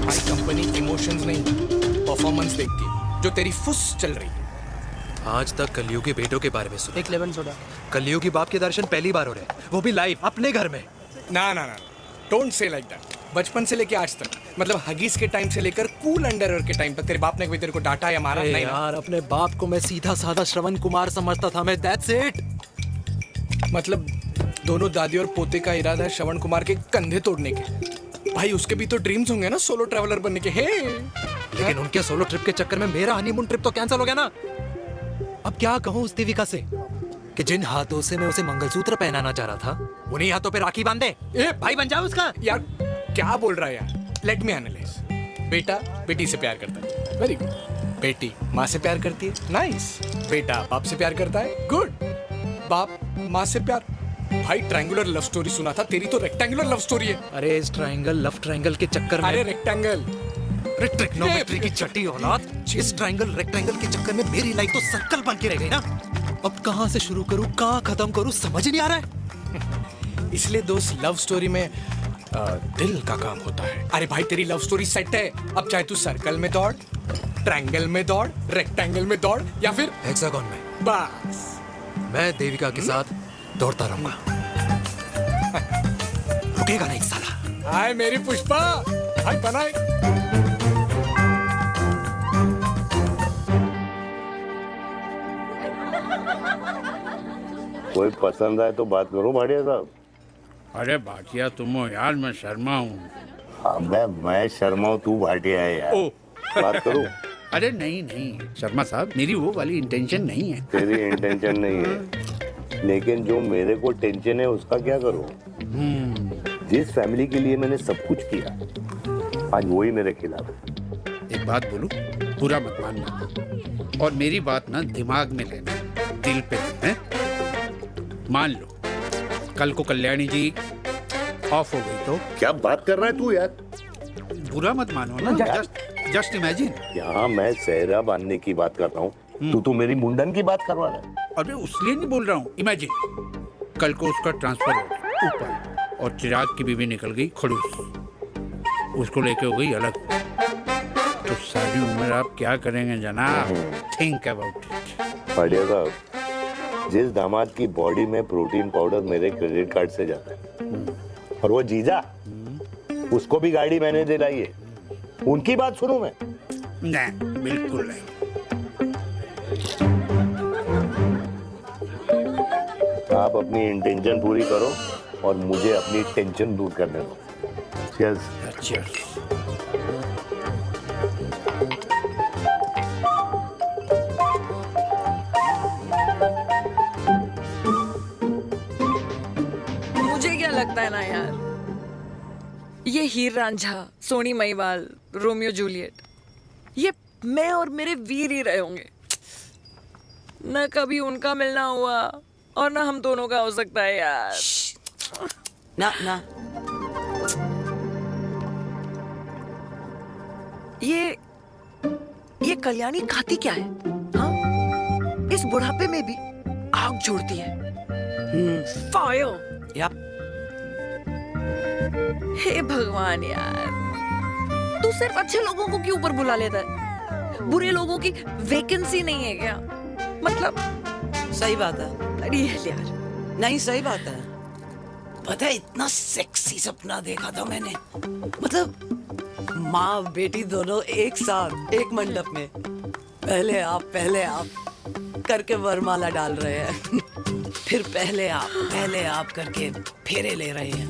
भाई कंपनी इमोशंस नहीं, परफॉर्मेंस देखती है, जो तेरी फुस चल रही है। आज तक कलयुग के बेटों के बारे में सुना। एक लेमन सोडा। कलयुग बाप के दर्शन पहली बार हो रहे हैं, वो भी लाइव अपने घर में। ना ना ना, डोंट से लाइक दैट। बचपन से लेके आज तक, मतलब हगीज के टाइम से लेकर कूल अंडरवेयर के टाइम तक तेरे बाप ने कभी तेरे को डांटा या मारा? नहीं यार, अपने बाप को मैं सीधा साधा श्रवण कुमार समझता था मैं, दैट्स इट। मतलब दोनों दादी और पोते का इरादा है श्रवण कुमार के कंधे तोड़ने के। भाई उसके भी तो ड्रीम्स होंगे ना सोलो ट्रैवलर बनने के। हे लेकिन उनके सोलो ट्रिप के चक्कर में मेरा हनीमून ट्रिप तो कैंसिल हो गया ना। अब क्या कहूँ उस देविका से कि जिन हाथों से मैं उसे मंगलसूत्र पहनाना चाह रहा था, उन्हीं हाथों पे राखी बांध दे। भाई बन जाओ उसका। यार क्या बोल रहा है यार? Let me analyse. बेटा बेटी से प्यार करता है, वेरी गुड। बेटी माँ से प्यार करती है, नाइस। बेटा बाप से प्यार करता है, गुड। बाप माँ से प्यार। भाई ट्रायंगुलर लव स्टोरी सुना था, तेरी तो रेक्टेंगुलर लव स्टोरी है। अरे इस ट्रायंगल लव ट्रायंगल के चक्कर में, अरे रेक्टेंगल, ट्रिग्नोमेट्री की छठी औलाद, इस ट्रायंगल रेक्टेंगल के चक्कर में मेरी लाइफ तो सर्कल बन के रह गई ना। अब कहाँ से शुरू करूँ, कहाँ खत्म करूँ, समझ ही नहीं आ रहा है। इसलिए दोस्त लव स्टोरी में दिल का काम होता है। अरे भाई तेरी लव स्टोरी सेट है, अब चाहे तू सर्कल में दौड़, ट्रायंगल में दौड़, रेक्टेंगल में दौड़ या फिर हेक्सागन में, बस मैं देविका के साथ दौड़ता रहूंगा। रुकेगा नहीं साला। हाय मेरी पुष्पा, हाय बनाए। कोई पसंद आए तो बात करो भाटिया साहब। अरे भाटिया तुम हो यार, मैं शर्मा हूँ। अबे मैं शर्मा हूँ, तू भाटिया है यार। बात करो। अरे नहीं नहीं शर्मा साहब, मेरी वो वाली इंटेंशन नहीं है। तेरी इंटेंशन नहीं है, लेकिन जो मेरे को टेंशन है उसका क्या करूँ? जिस फैमिली के लिए मैंने सब कुछ किया, आज वही मेरे खिलाफ है। एक बात बोलूं, बुरा मत मानना, और मेरी बात ना दिमाग में लेना, दिल पे है। मान लो कल को कल्याणी जी ऑफ हो गई तो क्या बात कर रहा है तू यार? बुरा मत मानो ना, जस्ट इमेजिन। यहाँ मैं सेहरा बांधने की बात कर रहा हूँ, तू तो मेरी मुंडन की बात करवा रहा है। अरे उसलिए नहीं बोल रहा हूँ, इमेजिन कल को उसका ट्रांसफर हो गया ऊपर और चिराग की बीवी निकल गई खड़ूस। उसको लेके हो गई अलग। तो सारी उम्र आप क्या करेंगे जनाब? Think about it. भाटिया साहब, जिस दामाद की बॉडी में प्रोटीन पाउडर मेरे क्रेडिट कार्ड से जाता है, और वो जीजा, उसको भी गाड़ी मैंने दिलाई है, उनकी बात सुनूं मैं? नहीं, बिल्कुल नहीं। आप अपनी इंटेंशन पूरी करो और मुझे अपनी टेंशन दूर करने दो। Cheers. Cheers. मुझे क्या लगता है ना यार, ये हीर रांझा, सोनी महिवाल, रोमियो जूलियट, ये मैं और मेरे वीर ही रहे होंगे। न कभी उनका मिलना हुआ और ना हम दोनों का हो सकता है यार। ना ना, ये कल्याणी खाती क्या है? हाँ? इस बुढ़ापे में भी आग जोड़ती है। फायर। या। हे भगवान यार, तू सिर्फ अच्छे लोगों को क्यों ऊपर बुला लेता है? बुरे लोगों की वैकेंसी नहीं है क्या? मतलब सही बात है। अरे यार, नहीं सही बात है। पता है, इतना सेक्सी सपना देखा था मैंने, मतलब माँ बेटी दोनों एक साथ एक मंडप में, पहले आप करके वरमाला डाल रहे हैं, फिर पहले आप करके फेरे ले रहे हैं,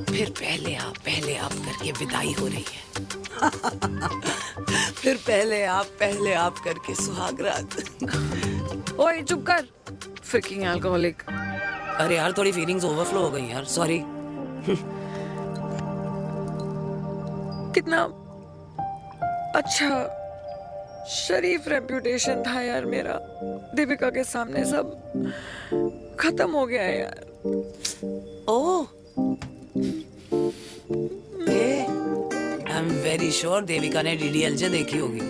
फिर पहले आप करके विदाई हो रही है, फिर पहले आप करके सुहागरात। ओए चुप कर, फ्रिकिंग अल्कोहलिक। अरे यार, थोड़ी फीलिंग्स ओवरफ्लो हो गई यार, सॉरी। कितना अच्छा शरीफ रेप्यूटेशन था यार मेरा, दीपिका के सामने सब खत्म हो गया है यार। Oh, I am very sure Devika ने DDLJ देखी होगी।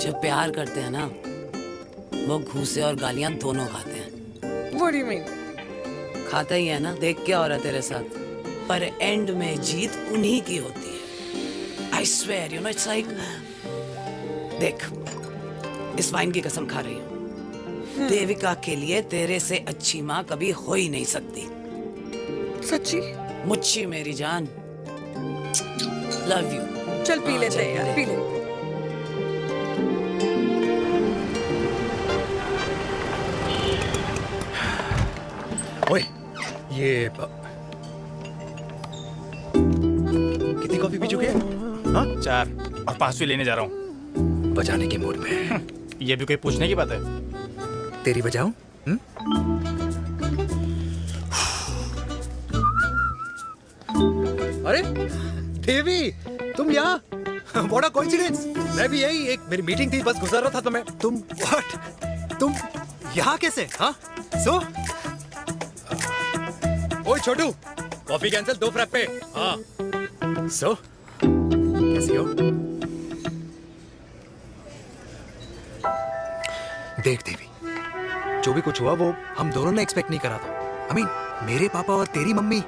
जब प्यार करते हैं ना, वो घूसे और गालियां दोनों खाते हैं। What do you mean? खाता ही है ना, देख क्या हो रहा है तेरे साथ, पर एंड में जीत उन्हीं की होती है। I swear, you know, it's like, देख, इस वाइन की कसम खा रही हूँ, देविका के लिए तेरे से अच्छी माँ कभी हो ही नहीं सकती। सच्ची? मुच्छी मेरी जान, लव यू। चल पी लेते हैं यार, पी ले। ओए, ये कितनी कॉफी पी चुके हैं? हाँ? 4 और 5वीं लेने जा रहा हूँ। बजाने के मूड में। ये भी कोई पूछने की बात है? तेरी बजाऊं? अरे देवी, तुम यहाँ? What a coincidence! मैं भी यही, एक मेरी मीटिंग थी, बस गुजर रहा था तो मैं। तुम यहाँ कैसे? हाँ? सो? ओए छोटू, कॉफी कैंसिल, 2 फ्रैप्पे। हाँ। सो? कैसी हो? देख देवी, जो भी कुछ हुआ वो हम दोनों ने एक्सपेक्ट नहीं करा था। I mean, मेरे पापा और तेरी मम्मी,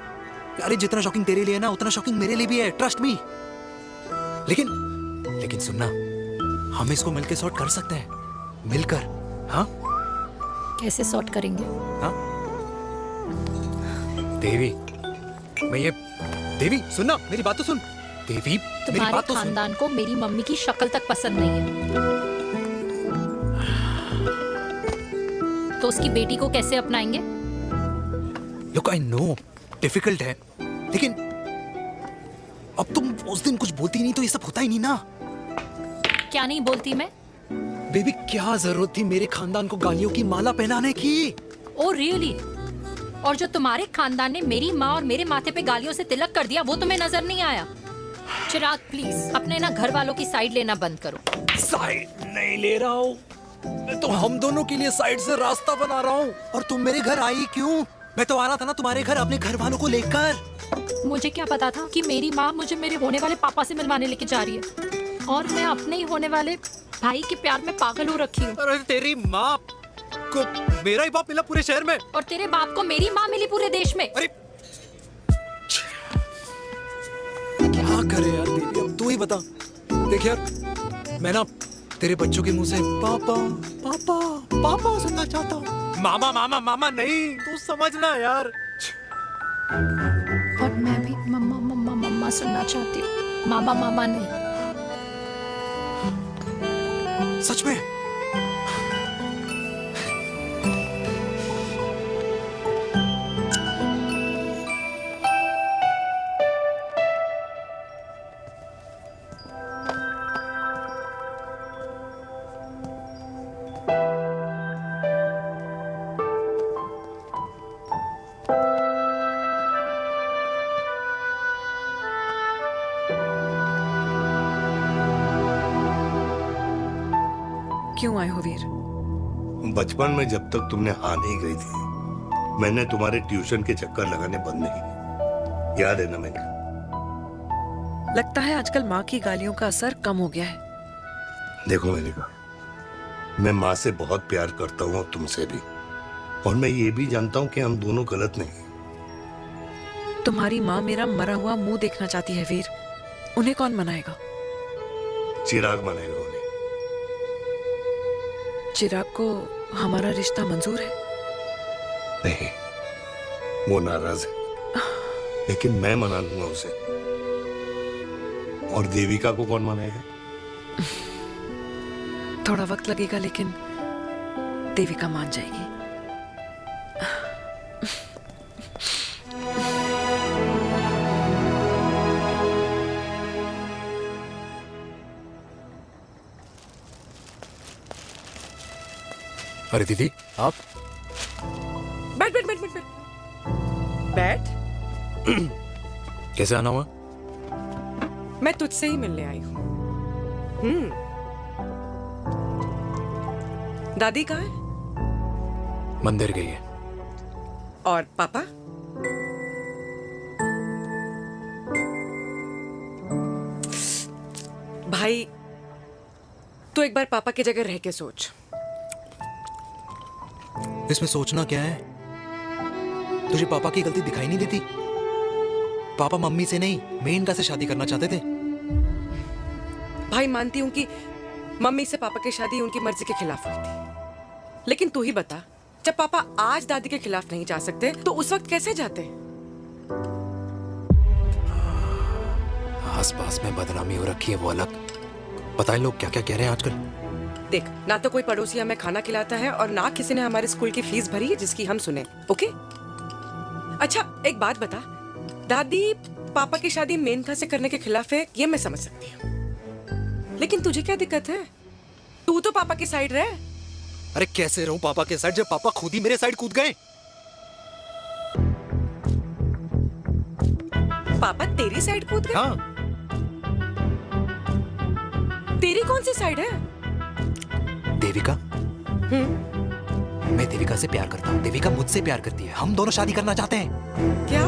अरे जितना शॉकिंग तेरे लिए ना, उतना शॉकिंग मेरे लिए भी है, ट्रस्ट मी। लेकिन सुनना, हम इसको मिलकर सॉर्ट कर सकते हैं, मिलकर। हाँ? कैसे सॉर्ट करेंगे? हाँ? देवी, देवी सुनना, मेरी बात तो सुन। देवी, मेरी बात तो सुन। खानदान को मेरी मम्मी की शक्ल तक पसंद नहीं है, तो उसकी बेटी को कैसे अपनाएंगे? Look, I know, डिफिकल्ट है, लेकिन अब तुम उस दिन कुछ बोलती नहीं तो ये सब होता ही नहीं ना। क्या नहीं बोलती मैं? बेबी, क्या जरूरत थी मेरे खानदान को गालियों की माला पहनाने की? Oh really? और जो तुम्हारे खानदान ने मेरी माँ और मेरे माथे पे गालियों से तिलक कर दिया, वो तुम्हें नजर नहीं आया? चिराग प्लीज, अपने ना घर वालों की साइड लेना बंद करो। साइड नहीं ले रहा हूँ, मैं तो हम दोनों के लिए साइड से रास्ता बना रहा हूँ। और तुम मेरे घर आई क्यों? मैं तो आ रहा था ना तुम्हारे घर अपने घर वालों को लेकर। मुझे क्या पता था कि मेरी माँ मुझे मेरे होने वाले पापा से मिलवाने लेके जा रही है, और मैं अपने ही होने वाले भाई के प्यार में पागल हो रखी हूँ। अरे तेरी माँ को मेरा ही बाप मिला पूरे शहर में, और तेरे बाप को मेरी माँ मिली पूरे देश में। अरे क्या करे यार देवी, अब तू ही बता। देख यार, मैं ना तेरे बच्चों के मुंह से पापा पापा पापा सुनना चाहता हूँ। मामा मामा मामा नहीं, तू समझना यार। और मैं भी मम्मा मम्मा मम्मा सुनना चाहती हूँ, मामा मामा नहीं। सच में? क्यों आए हो वीर? बचपन में जब तक तुमने हाँ नहीं गई थी, मैंने तुम्हारे ट्यूशन के चक्कर लगाने बंद नहीं किए। याद है ना मैंने? लगता है आजकल माँ की गालियों का असर कम हो गया है। देखो मैंने कहा, मैं माँ से बहुत प्यार करता हूँ और तुमसे भी, और मैं ये भी जानता हूँ कि हम दोनों गलत नहीं। तुम्हारी माँ मेरा मरा हुआ मुंह देखना चाहती है वीर। उन्हें कौन मनाएगा? चिराग मनाएगा उन्हें। चिराग को हमारा रिश्ता मंजूर है? नहीं, वो नाराज है, लेकिन मैं मना लूंगा उसे। और देविका को कौन मनाएगा? थोड़ा वक्त लगेगा, लेकिन देविका मान जाएगी। अरे दीदी, आप? बैठ बैठ बैठ बैठ बैठ। कैसे आना हुआ? मैं तुझसे ही मिलने आई हूँ। दादी कहाँ है? मंदिर गई है। और पापा? भाई, तू एक बार पापा की जगह रह के सोच। इसमें सोचना क्या है? तुझे पापा की गलती दिखाई नहीं देती? पापा मम्मी से नहीं, मेनका से शादी करना चाहते थे। भाई, मानती हूं कि मम्मी से पापा की शादी उनकी मर्जी के खिलाफ हुई थी, लेकिन तू ही बता, जब पापा आज दादी के खिलाफ नहीं जा सकते तो उस वक्त कैसे जाते? आसपास में बदनामी हो रखी है, वो अलग। पता है लोग क्या क्या कह रहे हैं आजकल? देख, ना तो कोई पड़ोसी हमें खाना खिलाता है और ना किसी ने हमारे स्कूल की फीस भरी है जिसकी हम सुने। ओके? अच्छा, एक बात बता, दादी पापा की शादी मेनका से करने के खिलाफ है, ये मैं समझ सकती हूँ, लेकिन तुझे क्या दिक्कत है? तू तो पापा की साइड रहे। अरे कैसे रहूं पापा के साइड जब पापा खुद ही मेरे साइड कूद गए? पापा तेरी साइड कूद गए? हाँ। तेरी कौन सी साइड है? देविका। मैं देविका से प्यार करता हूँ, देविका मुझसे प्यार करती है, हम दोनों शादी करना चाहते हैं। क्या?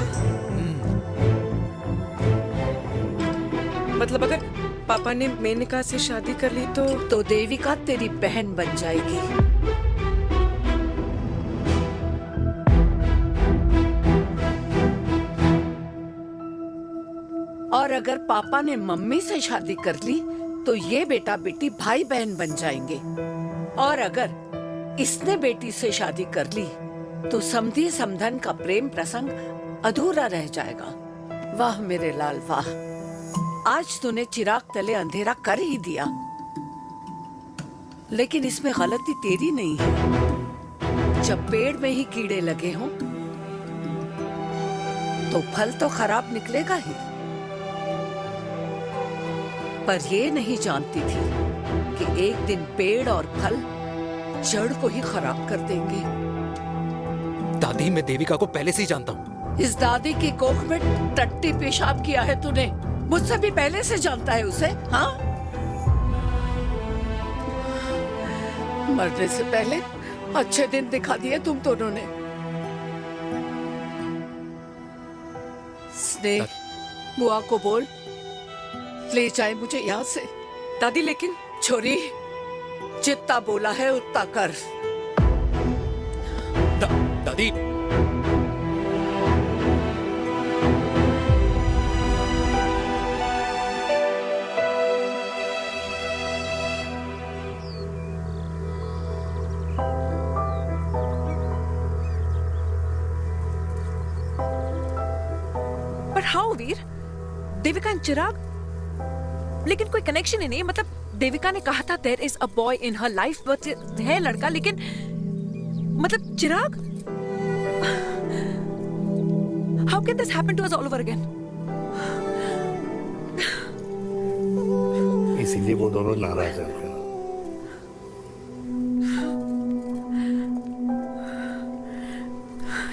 मतलब अगर पापा ने मेनका से शादी कर ली तो देविका तेरी बहन बन जाएगी। और अगर पापा ने मम्मी से शादी कर ली तो ये बेटा बेटी भाई बहन बन जाएंगे। और अगर इसने बेटी से शादी कर ली तो समधी समधन का प्रेम प्रसंग अधूरा रह जाएगा। वाह मेरे लाल वाह, आज तूने चिराग तले अंधेरा कर ही दिया, लेकिन इसमें गलती तेरी नहीं है। जब पेड़ में ही कीड़े लगे हों तो फल तो खराब निकलेगा ही। पर ये नहीं जानती थी कि एक दिन पेड़ और फल जड़ को ही खराब कर देंगे। दादी, मैं देविका को पहले से ही जानता हूँ। इस दादी की कोख में टट्टी पेशाब किया है तूने, मुझसे भी पहले से जानता है उसे। हाँ, मरने से पहले अच्छे दिन दिखा दिए तुम दोनों ने। स्नेह, बुआ को बोल ले जाए मुझे यहाँ से। दादी, लेकिन छोरी, जितना बोला है उतना कर। दादी, बताओ वीर, देविका एंड चिराग, लेकिन कोई कनेक्शन ही नहीं। मतलब देविका ने कहा था there is a boy in her life, but है लड़का, लेकिन मतलब Chirag, how can this happen to us all over again? इसीलिए वो दोनों नाराज हैं।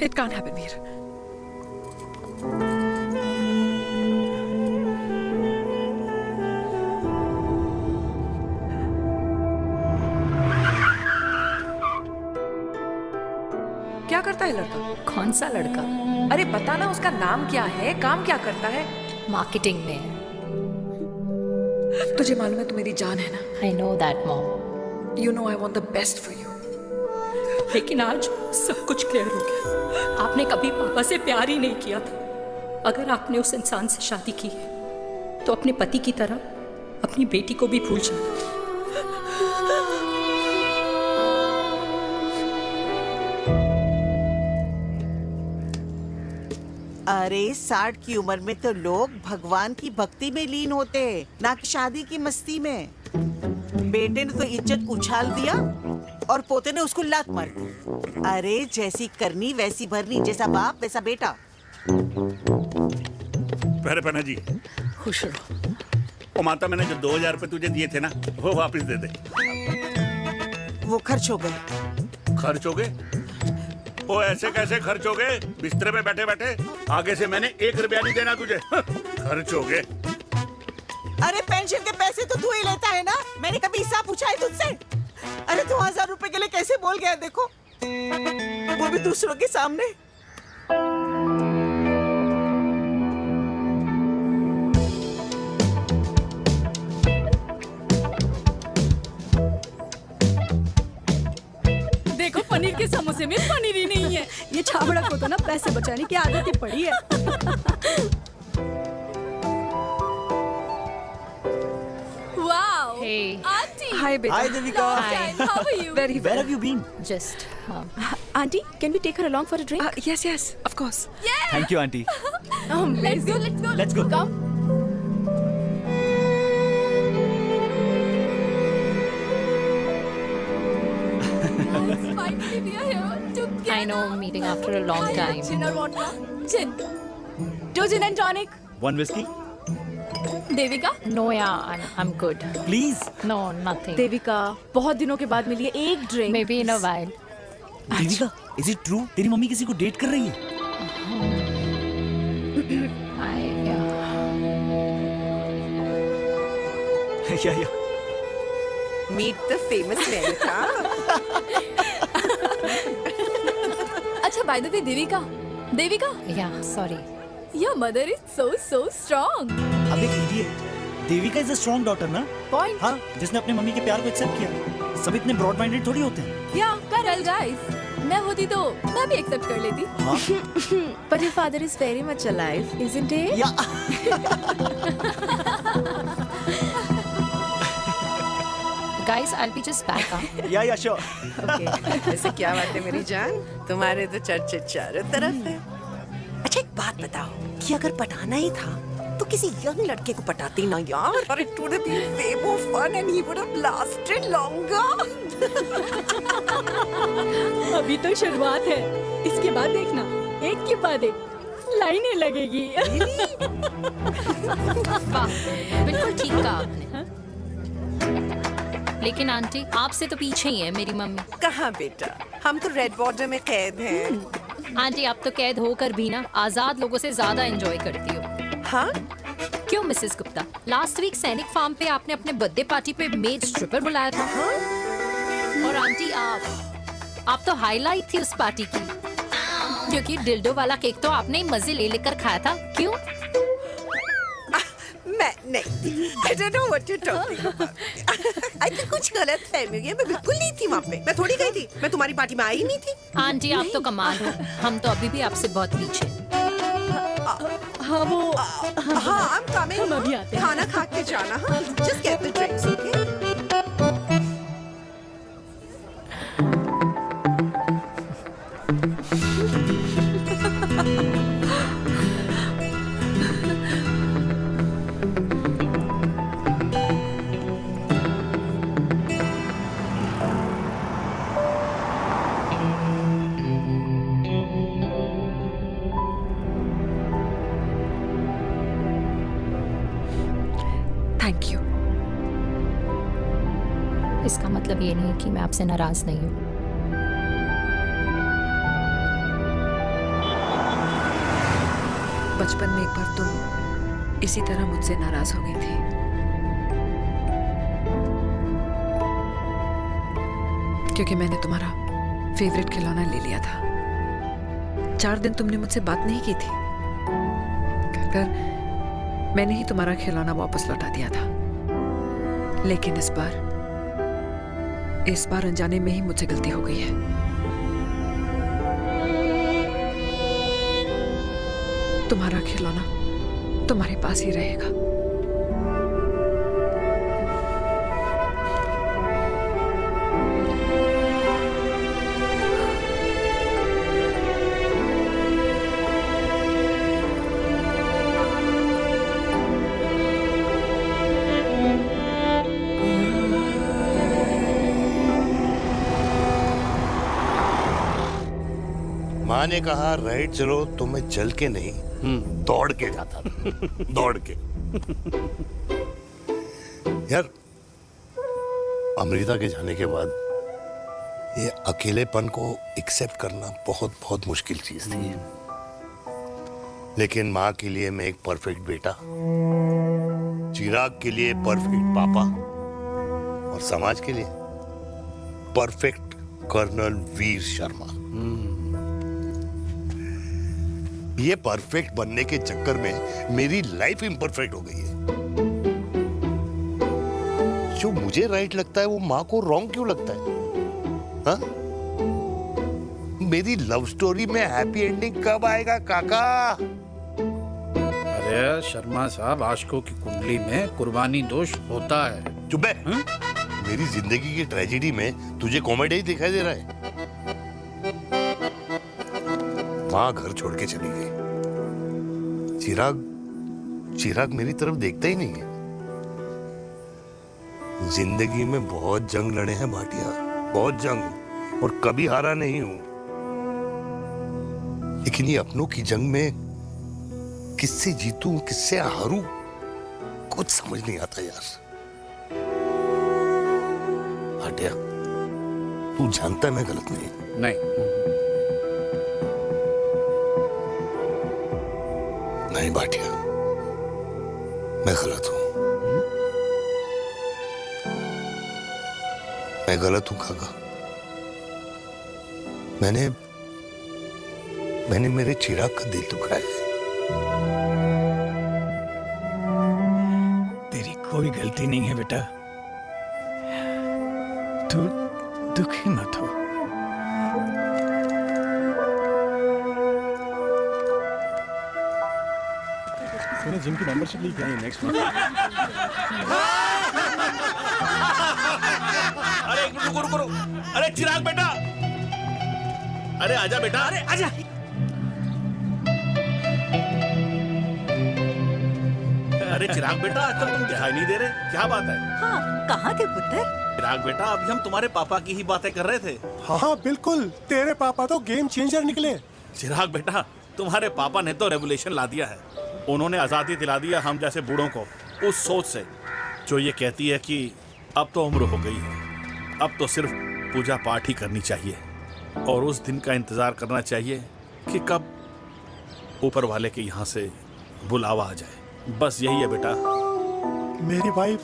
It can't happen, वीर। क्या करता है लड़का? कौन सा लड़का? अरे बता ना, उसका नाम क्या है, काम क्या करता है? मार्केटिंग में। तुझे मालूम है तू मेरी जान है ना? I know that, Mom. You know I want the best for you. लेकिन आज सब कुछ क्लियर हो गया। आपने कभी पापा से प्यार ही नहीं किया था। अगर आपने उस इंसान से शादी की है तो अपने पति की तरह अपनी बेटी को भी भूल जाना। अरे 60 की उम्र में तो लोग भगवान की भक्ति में लीन होते हैं, ना कि शादी की मस्ती में। बेटे ने तो इज्जत उछाल दिया और पोते ने उसको लात मार दी। अरे जैसी करनी वैसी भरनी, जैसा बाप वैसा बेटा। पहले पन्ना जी खुश रहो। ओ माता, मैंने जो 2000 रुपए तुझे दिए थे ना, वो वापस दे दे। वो खर्च हो गए। खर्च हो गए? वो ऐसे कैसे खर्च हो गए? बिस्तर में बैठे बैठे। आगे से मैंने 1 रुपया नहीं देना तुझे। खर्च हो गए। अरे पेंशन के पैसे तो तू ही लेता है ना, मैंने कभी हिसाब पूछा है तुझसे? अरे 2000 रुपए के लिए कैसे बोल गया देखो, वो भी दूसरों के सामने। देखो पनीर के समोसे में पनीर ही नहीं है। ये छाबड़ा को तो ना पैसे बचाने की आदत ही पड़ी है। Wow. Hey. Auntie. Hi, beta. Hi, Devika. Hi. How are you? Very well. Where have you been? Just. Auntie, can we take her along for a drink? Yes, yes, of course. Yeah. Thank you, auntie. Let's go. Let's go. Let's go. Come. Finally, we are here together. I know, meeting after a long time. Gin or vodka? Gin. 2 gin and tonic. One whiskey? Devika? No, yeah, I'm good. Please. No, nothing. Devika, बहुत दिनों के बाद मिली है, एक drink. Maybe in a while. Devika, is it true? तेरी mummy किसी को date कर रही है? Yeah. Meet the famous America. अच्छा, by the way, Devika? Yeah, sorry. Your mother is so strong. अब एक idiot. Devika is a strong daughter ना? Point. हाँ, जिसने अपने मम्मी के प्यार को एक्सेप्ट किया। सब इतने ब्रॉड माइंडेड थोड़ी होते हैं। Yeah, correct guys. मैं होती तो मैं भी एक्सेप्ट कर लेती। हाँ? But your father is very much alive, isn't he? Yeah. Guys, I'll be just back. Yeah, sure. ऐसे क्या बात है मेरी जान, तुम्हारे तो चर्चे चारों तरफ है। अच्छा एक बात बताओ कि अगर पटाना ही था तो किसी यंग लड़के को पटाती ना यार, और it would have been way more fun and he would have lasted longer. अभी तो शुरुआत है, इसके बाद देखना, एक के बाद एक लाइनें लगेगी। बिल्कुल ठीक कहा आपने। लेकिन आंटी, आपसे तो पीछे ही है मेरी मम्मी। कहाँ बेटा, हम तो रेड बॉर्डर में कैद हैं। आंटी, आप तो कैद होकर भी ना आजाद लोगों से ज्यादा एंजॉय करती हो। हाँ? क्यों मिसेस गुप्ता, लास्ट वीक सैनिक फार्म पे आपने अपने बर्थडे पार्टी पे मेड स्ट्रिपर बुलाया था। हाँ? और आंटी, आप तो हाईलाइट थी उस पार्टी की, क्योंकि डिल्डो वाला केक तो आपने ही मजे ले लेकर खाया था। क्यों? मैं नहीं, I don't know what you're talking about. I think कुछ गलत फहमी हुई है, मैं बिल्कुल नहीं थी वहाँ पे, मैं थोड़ी गई थी, मैं तुम्हारी पार्टी में आई नहीं थी। आंटी, आप तो कमाल हो, हम तो अभी भी आपसे बहुत पीछे। हाँ वो, हाँ I'm coming, हम अभी आते हैं। खाना खा के जाना, हाँ, just get the drinks, okay? Thank you. इसका मतलब ये नहीं कि मैं आपसे नाराज नहीं हूँ। बचपन में एक बार तुम इसी तरह मुझसे नाराज हो गई थी। क्योंकि मैंने तुम्हारा फेवरेट खिलौना ले लिया था। 4 दिन तुमने मुझसे बात नहीं की थी। कहकर मैंने ही तुम्हारा खिलौना वापस लौटा दिया था। लेकिन इस बार अनजाने में ही मुझसे गलती हो गई है। तुम्हारा खिलौना तुम्हारे पास ही रहेगा। माँ ने कहा राइट चलो तो मैं चल के नहीं दौड़ के जाता था। दौड़ के। यार अमृता के जाने के बाद ये अकेलेपन को एक्सेप्ट करना बहुत बहुत मुश्किल चीज थी। लेकिन माँ के लिए मैं एक परफेक्ट बेटा, चिराग के लिए परफेक्ट पापा और समाज के लिए परफेक्ट कर्नल वीर शर्मा। ये परफेक्ट बनने के चक्कर में मेरी लाइफ इम्परफेक्ट हो गई है। जो मुझे राइट लगता है वो माँ को रॉन्ग क्यों लगता है? हाँ? मेरी लव स्टोरी में हैप्पी एंडिंग कब आएगा काका? अरे शर्मा साहब, आशिकों की कुंडली में कुर्बानी दोष होता है। चुप है। मेरी जिंदगी की ट्रेजेडी में तुझे कॉमेडी ही दिखाई दे रहा है। माँ घर छोड़ के चली गई। चिराग मेरी तरफ देखता ही नहीं है। जिंदगी में बहुत जंग लड़े हैं भाटिया, बहुत जंग, और कभी हारा नहीं हूं। लेकिन ये अपनों की जंग में किससे जीतूं किससे हारूं कुछ समझ नहीं आता यार। भाटिया तू जानता है मैं गलत नहीं। नहीं भाटिया, मैं गलत हूं। मैं गलत हूं काका। मैंने मेरे चिराग का दिल दुखाया है। तेरी कोई गलती नहीं है बेटा। तू दुखी मत हो। मैंने जिम की मेंबरशिप ली क्या है नेक्स्ट मंथ? अरे रुको। अरे चिराग बेटा, अरे आजा बेटा, अरे आजा। अरे चिराग बेटा, आजकल तुम दिखाई नहीं दे रहे, क्या बात है? हाँ, कहाँ थे पुत्र? चिराग बेटा, अभी हम तुम्हारे पापा की ही बातें कर रहे थे। हाँ बिल्कुल, तेरे पापा तो गेम चेंजर निकले। चिराग बेटा, तुम्हारे पापा ने तो रेवोल्यूशन ला दिया है। उन्होंने आज़ादी दिला दिया हम जैसे बूढ़ों को, उस सोच से जो ये कहती है कि अब तो उम्र हो गई है, अब तो सिर्फ पूजा पाठ ही करनी चाहिए और उस दिन का इंतज़ार करना चाहिए कि कब ऊपर वाले के यहाँ से बुलावा आ जाए। बस यही है बेटा। मेरी वाइफ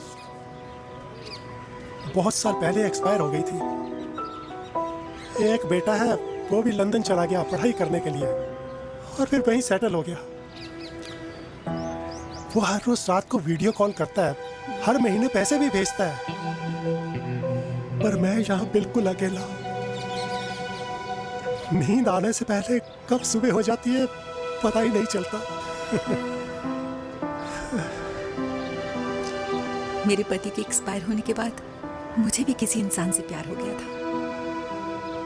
बहुत साल पहले एक्सपायर हो गई थी। एक बेटा है, वो भी लंदन चला गया पढ़ाई करने के लिए और फिर वहीं सेटल हो गया। वो हर रोज रात को वीडियो कॉल करता है, हर महीने पैसे भी भेजता है, पर मैं यहाँ बिल्कुल अकेला। नींद आने से पहले कब सुबह हो जाती है पता ही नहीं चलता। मेरे पति के एक्सपायर होने के बाद मुझे भी किसी इंसान से प्यार हो गया था।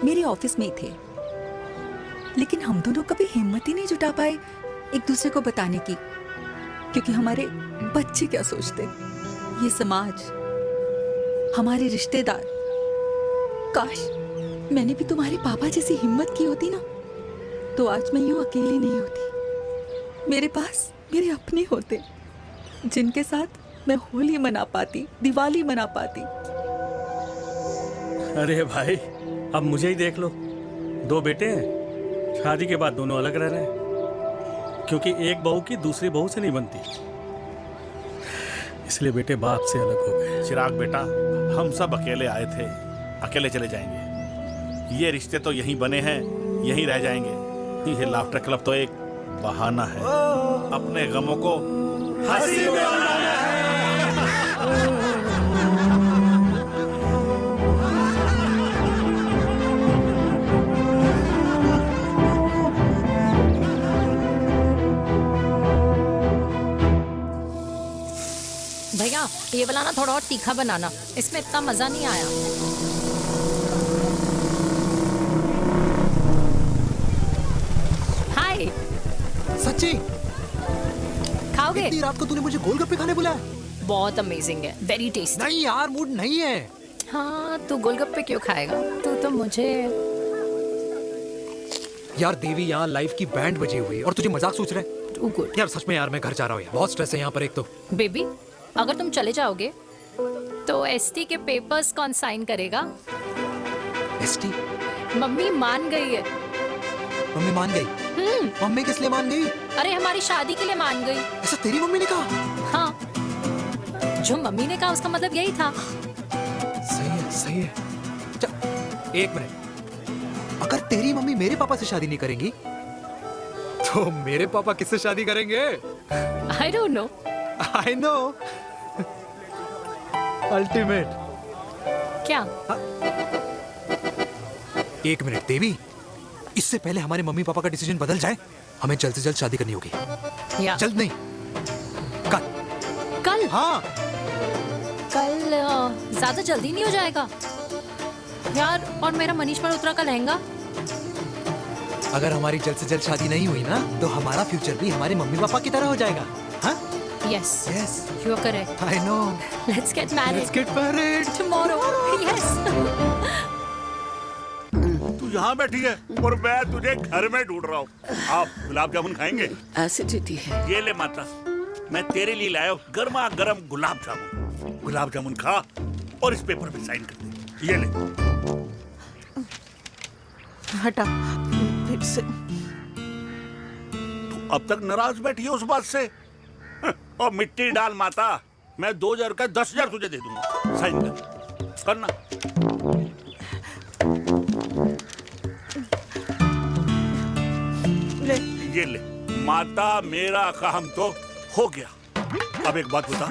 मेरे ऑफिस में ही थे, लेकिन हम दोनों कभी हिम्मत ही नहीं जुटा पाए एक दूसरे को बताने की, क्योंकि हमारे बच्चे क्या सोचते, ये समाज, हमारे रिश्तेदार। काश मैंने भी तुम्हारे पापा जैसी हिम्मत की होती ना, तो आज मैं यूं अकेली नहीं होती। मेरे पास मेरे अपने होते, जिनके साथ मैं होली मना पाती, दिवाली मना पाती। अरे भाई, अब मुझे ही देख लो, 2 बेटे हैं, शादी के बाद दोनों अलग रह रहे हैं, क्योंकि एक बहू की दूसरी बहू से नहीं बनती, इसलिए बेटे बाप से अलग हो गए। चिराग बेटा, हम सब अकेले आए थे, अकेले चले जाएंगे। ये रिश्ते तो यहीं बने हैं, यहीं रह जाएंगे। ये लाफ्टर क्लब तो एक बहाना है अपने गमों को हंसी में बनाना है। भैया ये वाला ना थोड़ा और तीखा बनाना, इसमें इतना मजा नहीं आया। हाय। सच्ची? खाओगे? इतनी रात को तूने मुझे गोलगप्पे खाने बुलाया? बहुत अमेजिंग है, वेरी टेस्टी। नहीं यार, मूड नहीं है। हाँ, तू गोलगप्पे क्यों खाएगा? तू तो मुझे। यार देवी, यहाँ लाइफ की बैंड बजी हुई है और तुझे मजाक सोच रहे हैं? यार सच में यार, मैं घर जा रहा हूँ यार, बहुत स्ट्रेस है यहाँ पर। एक तो बेबी, अगर तुम चले जाओगे तो एसटी के पेपर्स कौन साइन करेगा? एसटी? मम्मी मान गई है। मम्मी मान गई? मम्मी किस लिए मान गई? अरे हमारी शादी के लिए मान गई। ऐसा तेरी मम्मी ने कहा? हाँ, जो मम्मी ने कहा उसका मतलब यही था। सही है, सही है। एक मिनट, अगर तेरी मम्मी मेरे पापा से शादी नहीं करेंगी तो मेरे पापा किससे शादी करेंगे? I don't know. I know. Ultimate. क्या? एक मिनट देवी, इससे पहले हमारे मम्मी पापा का डिसीजन बदल जाए, हमें जल्द से जल्द शादी करनी होगी। जल्द नहीं, कल। कल? हाँ। कल ज्यादा जल्दी नहीं हो जाएगा यार? और मेरा मनीष मल्होत्रा का लहंगा? अगर हमारी जल्द से जल्द शादी नहीं हुई ना, तो हमारा फ्यूचर भी हमारे मम्मी पापा की तरह हो जाएगा। हाँ? Yes. Yes. You are correct. I know. Let's get married. Let's get married. Tomorrow. Yes. तू यहाँ बैठी है और मैं तुझे घर में ढूंढ रहा हूँ। आप गुलाब जामुन खाएंगे? एसिडिटी है। ये ले माता, मैं तेरे लिए लाया हूँ गर्मा गर्म गुलाब जामुन। गुलाब जामुन खा और इस पेपर पे साइन कर दे। ये ले। हटा फिर से। तू अब तक नाराज बैठी है उस बात से? और मिट्टी डाल माता, मैं 2000 का 10,000 तुझे दे दूंगा। साइन कर, करना। ले। ये ले माता, मेरा काम तो हो गया। अब एक बात बता,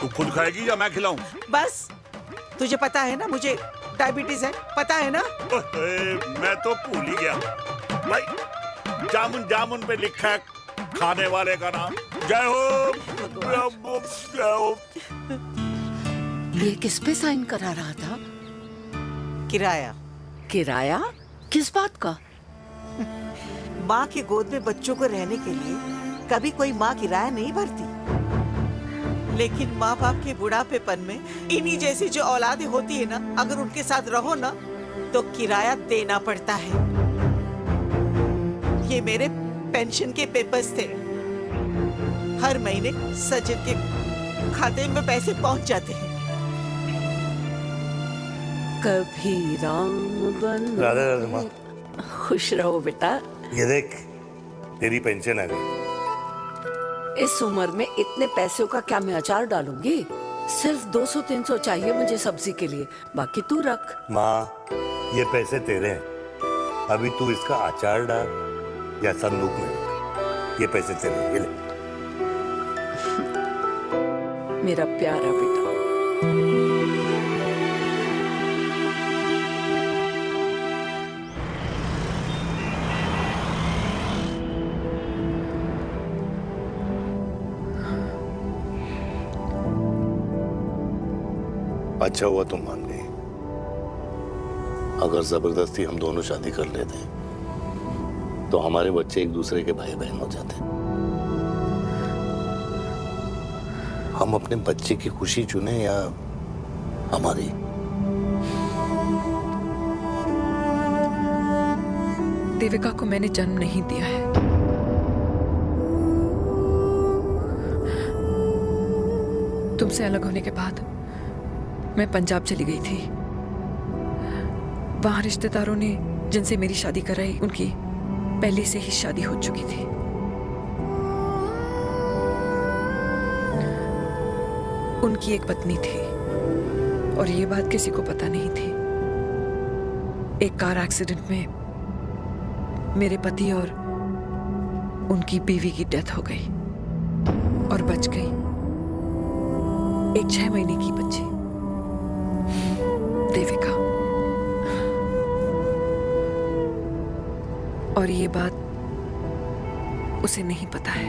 तू खुद खाएगी या मैं खिलाऊं? बस, तुझे पता है ना मुझे डायबिटीज है, पता है ना? मैं तो भूल ही गया भाई। जामुन जामुन पे लिखा है खाने वाले का नाम। जय हो, जय हो। ये किस पे साइन करा रहा था? किराया। किराया? किस बात का? माँ की गोद में बच्चों को रहने के लिए कभी कोई माँ किराया नहीं भरती, लेकिन माँ बाप के बुढ़ापेपन में इन्हीं जैसी जो औलादें होती है ना, अगर उनके साथ रहो ना तो किराया देना पड़ता है। ये मेरे पेंशन के पेपर्स थे, हर महीने सचिन के खाते में पैसे पहुंच जाते हैं। कभी राम बन। राधे राधे माँ। खुश रहो बेटा। ये देख, तेरी पेंशन आ गई। इस उम्र में इतने पैसों का क्या मैं अचार डालूंगी? सिर्फ 200-300 चाहिए मुझे सब्जी के लिए, बाकी तू रख। माँ, ये पैसे तेरे हैं, अभी तू इसका अचार डाल या संदूक में रख। ये पैसे तेरे हैं, ये ले। मेरा प्यारा बेटा। अच्छा हुआ तुम मान गई। अगर जबरदस्ती हम दोनों शादी कर लेते तो हमारे बच्चे एक दूसरे के भाई बहन हो जाते। हम अपने बच्चे की खुशी चुने या हमारी? देविका को मैंने जन्म नहीं दिया है। तुमसे अलग होने के बाद मैं पंजाब चली गई थी। वहां रिश्तेदारों ने जिनसे मेरी शादी कराई उनकी पहले से ही शादी हो चुकी थी। उनकी एक पत्नी थी और ये बात किसी को पता नहीं थी। एक कार एक्सीडेंट में मेरे पति और उनकी बीवी की डेथ हो गई और बच गई एक 6 महीने की बच्ची देविका। और ये बात उसे नहीं पता है।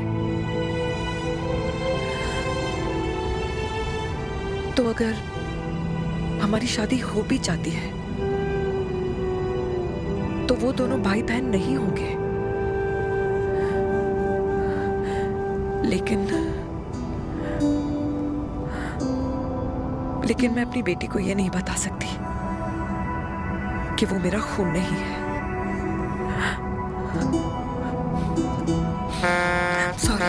तो अगर हमारी शादी हो भी जाती है तो वो दोनों भाई बहन नहीं होंगे। लेकिन मैं अपनी बेटी को ये नहीं बता सकती कि वो मेरा खून नहीं है। सॉरी।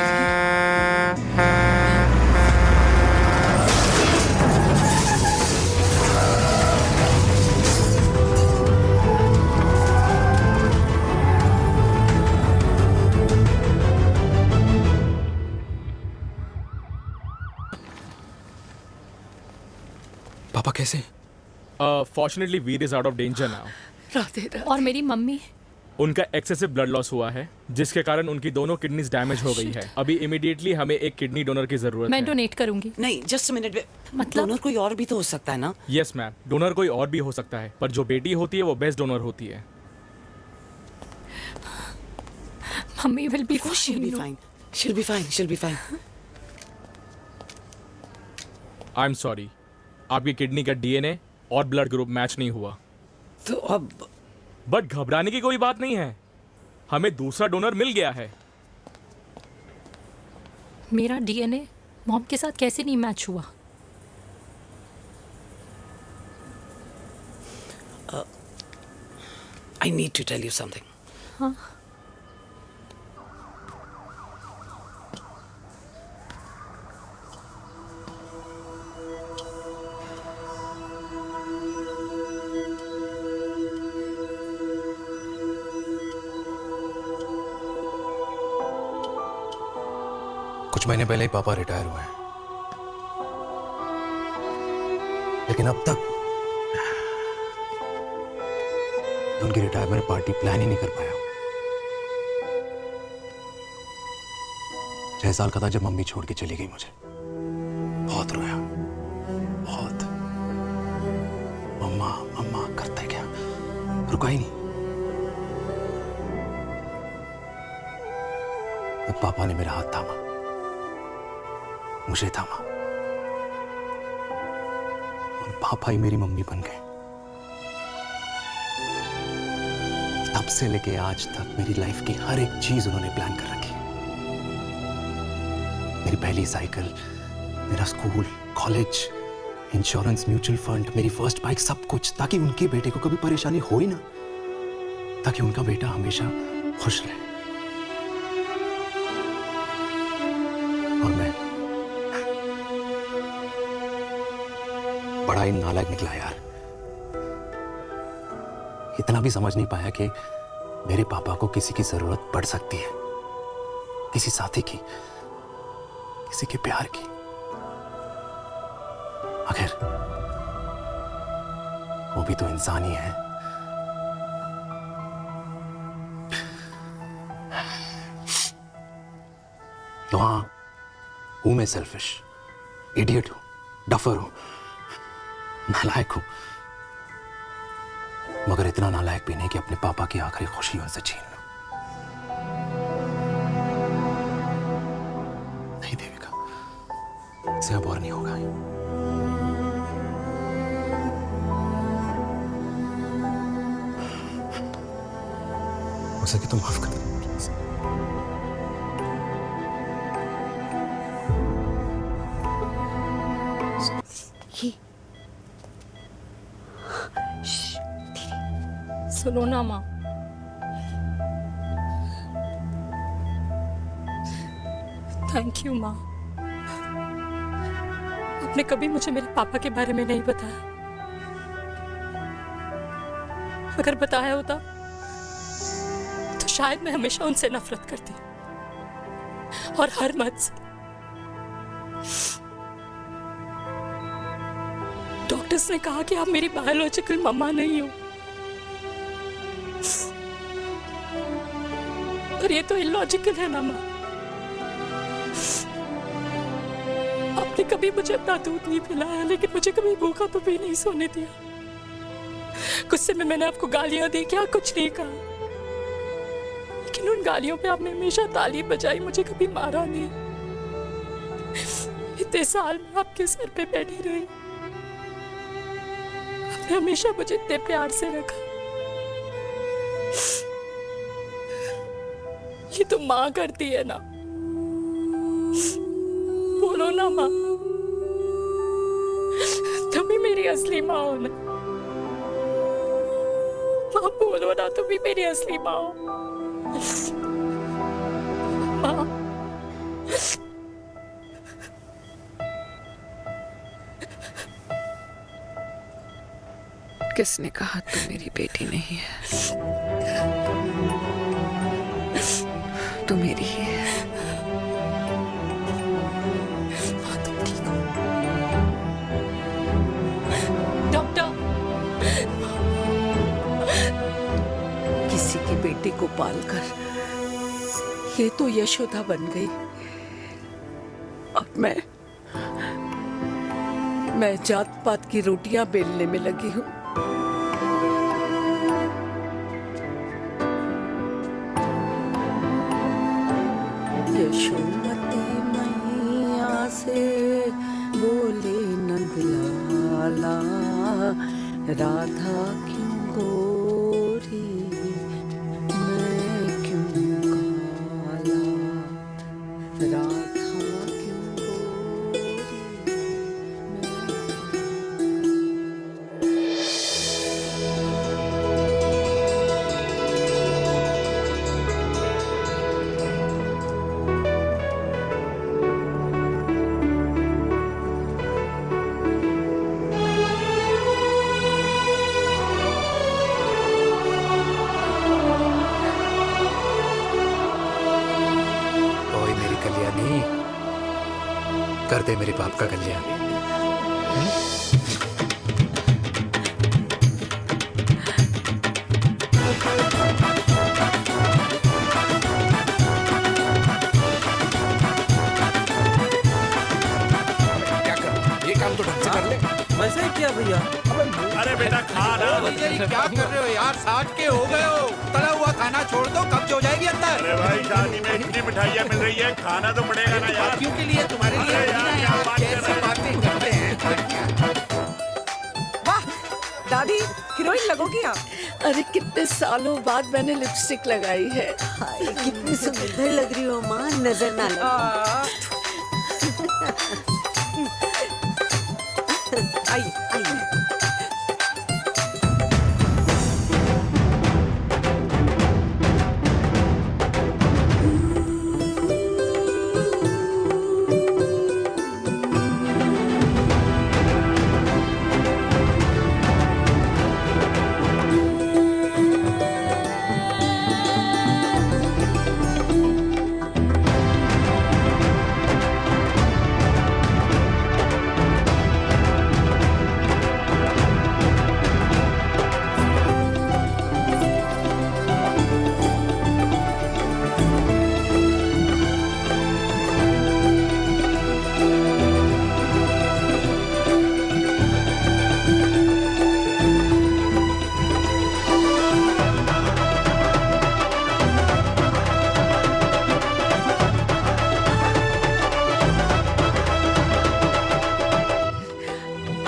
पापा कैसे? Fortunately Veer is out of danger now. और मेरी मम्मी? उनका एक्सेसिव ब्लड लॉस हुआ है जिसके कारण उनकी दोनों किडनीज डैमेज हो गई है। अभी इमीडिएटली हमें एक किडनी डोनर की जरूरत मैं है। डोनेट करूंगी। नहीं, जस्ट मिनट। मतलब डोनर कोई और भी तो हो सकता है ना? यस मैम, डोनर कोई और भी हो सकता है, पर जो बेटी होती है वो बेस्ट डोनर होती है। Mummy will be fine. she'll be fine। I am sorry, आपकी किडनी का डीएनए और ब्लड ग्रुप मैच नहीं हुआ। तो अब बट घबराने की कोई बात नहीं है, हमें दूसरा डोनर मिल गया है। मेरा डीएनए मॉम के साथ कैसे नहीं मैच हुआ? I need to tell you something। हाँ? कुछ महीने पहले ही पापा रिटायर हुए हैं, लेकिन अब तक उनकी रिटायरमेंट पार्टी प्लान ही नहीं कर पाया। 6 साल का था जब मम्मी छोड़ के चली गई मुझे। बहुत रोया, बहुत। मम्मा मम्मा करता क्या, रुका ही नहीं। तब पापा ने मेरा हाथ थामा, मुझे थामा, और पापा ही मेरी मम्मी बन गए। तब से लेके आज तक मेरी लाइफ की हर एक चीज उन्होंने प्लान कर रखी। मेरी पहली साइकिल, मेरा school, college, insurance, mutual fund, मेरी फर्स्ट बाइक, सब कुछ, ताकि उनके बेटे को कभी परेशानी हो ही ना, ताकि उनका बेटा हमेशा खुश रहे। और मैं बड़ा ही नालायक निकला यार। इतना भी समझ नहीं पाया कि मेरे पापा को किसी की जरूरत पड़ सकती है, किसी साथी की, किसी के प्यार की। आखिर वो भी तो इंसान ही है। तो हाँ, हूं मैं सेल्फिश, इडियट हूं, डफर हूं, नालायक हूं, मगर इतना नालायक भी नहीं कि अपने पापा की आखिरी खुशी उनसे छीन लूं। नहीं देविका, इससे अब और नहीं होगा। हो सके तो माफ कर दो। सुनो ना माँ, थैंक यू माँ। आपने कभी मुझे मेरे पापा के बारे में नहीं बताया। अगर बताया होता तो शायद मैं हमेशा उनसे नफरत करती और हर मत से। डॉक्टर्स ने कहा कि आप मेरी बायोलॉजिकल मम्मा नहीं हो, और ये तो इलॉजिकल है ना माँ। आपने कभी मुझे अपना दूध नहीं पिलाया, लेकिन मुझे कभी भूखा तो भी नहीं सोने दिया। गुस्से में मैंने आपको गालियां दी, क्या कुछ नहीं कहा, लेकिन उन गालियों पे आपने हमेशा ताली बजाई, मुझे कभी मारा नहीं। इतने साल में आपके सर पे बैठी रही, आपने हमेशा मुझे इतने प्यार से रखा। ये तो माँ करती है ना, बोलो ना माँ, तुम ही मेरी असली माँ हो ना। माँ बोलो ना, तुम ही मेरी असली माँ हो। माँ किसने कहा तू मेरी बेटी नहीं है? तू मेरी ही है। किसी की बेटी को पालकर ये तो यशोदा बन गई, और मैं जात पात की रोटियां बेलने में लगी हूँ। यशोमती मैया से बोले नंदलाला, राधा क्यों गोरी मैं क्यों काला, राधा क्यों गोरी कर दे मेरे बाप का कल्याण। क्या कर, ये काम तो ढंग से कर ले। वैसे ही किया भैया। अरे बेटा खा ना। क्या कर रहे हो यार, 60 के हो गए हो, तला हुआ खाना छोड़ दो, कब्ज हो जाएगी अंदर। अरे भाई शादी में इतनी मिठाइयाँ मिल रही है, खाना तो पड़ेगा ना यार। क्यों के लिए तुम्हारे लिए कैसी बातें करते हैं। वाह दादी, हीरोइन लगोगी आप। अरे कितने सालों बाद मैंने लिपस्टिक लगाई है। कितनी सुंदर लग रही हो माँ, नजर ना लगे। आइए आइए।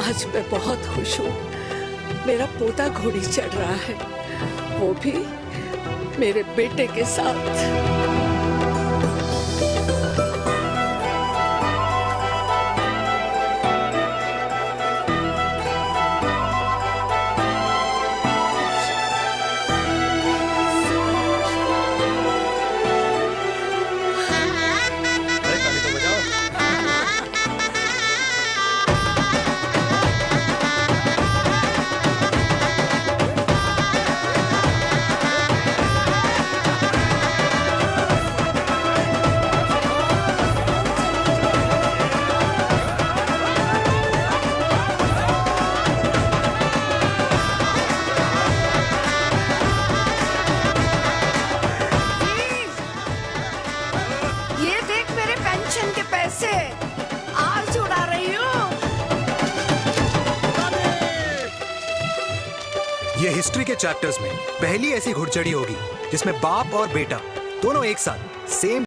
आज मैं बहुत खुश हूँ। मेरा पोता घोड़ी चढ़ रहा है, वो भी मेरे बेटे के साथ। से आज उड़ा रही हूँ। ये हिस्ट्री के चैप्टर्स में पहली ऐसी घुड़चढ़ी होगी जिसमें बाप और बेटा दोनों एक साथ सेम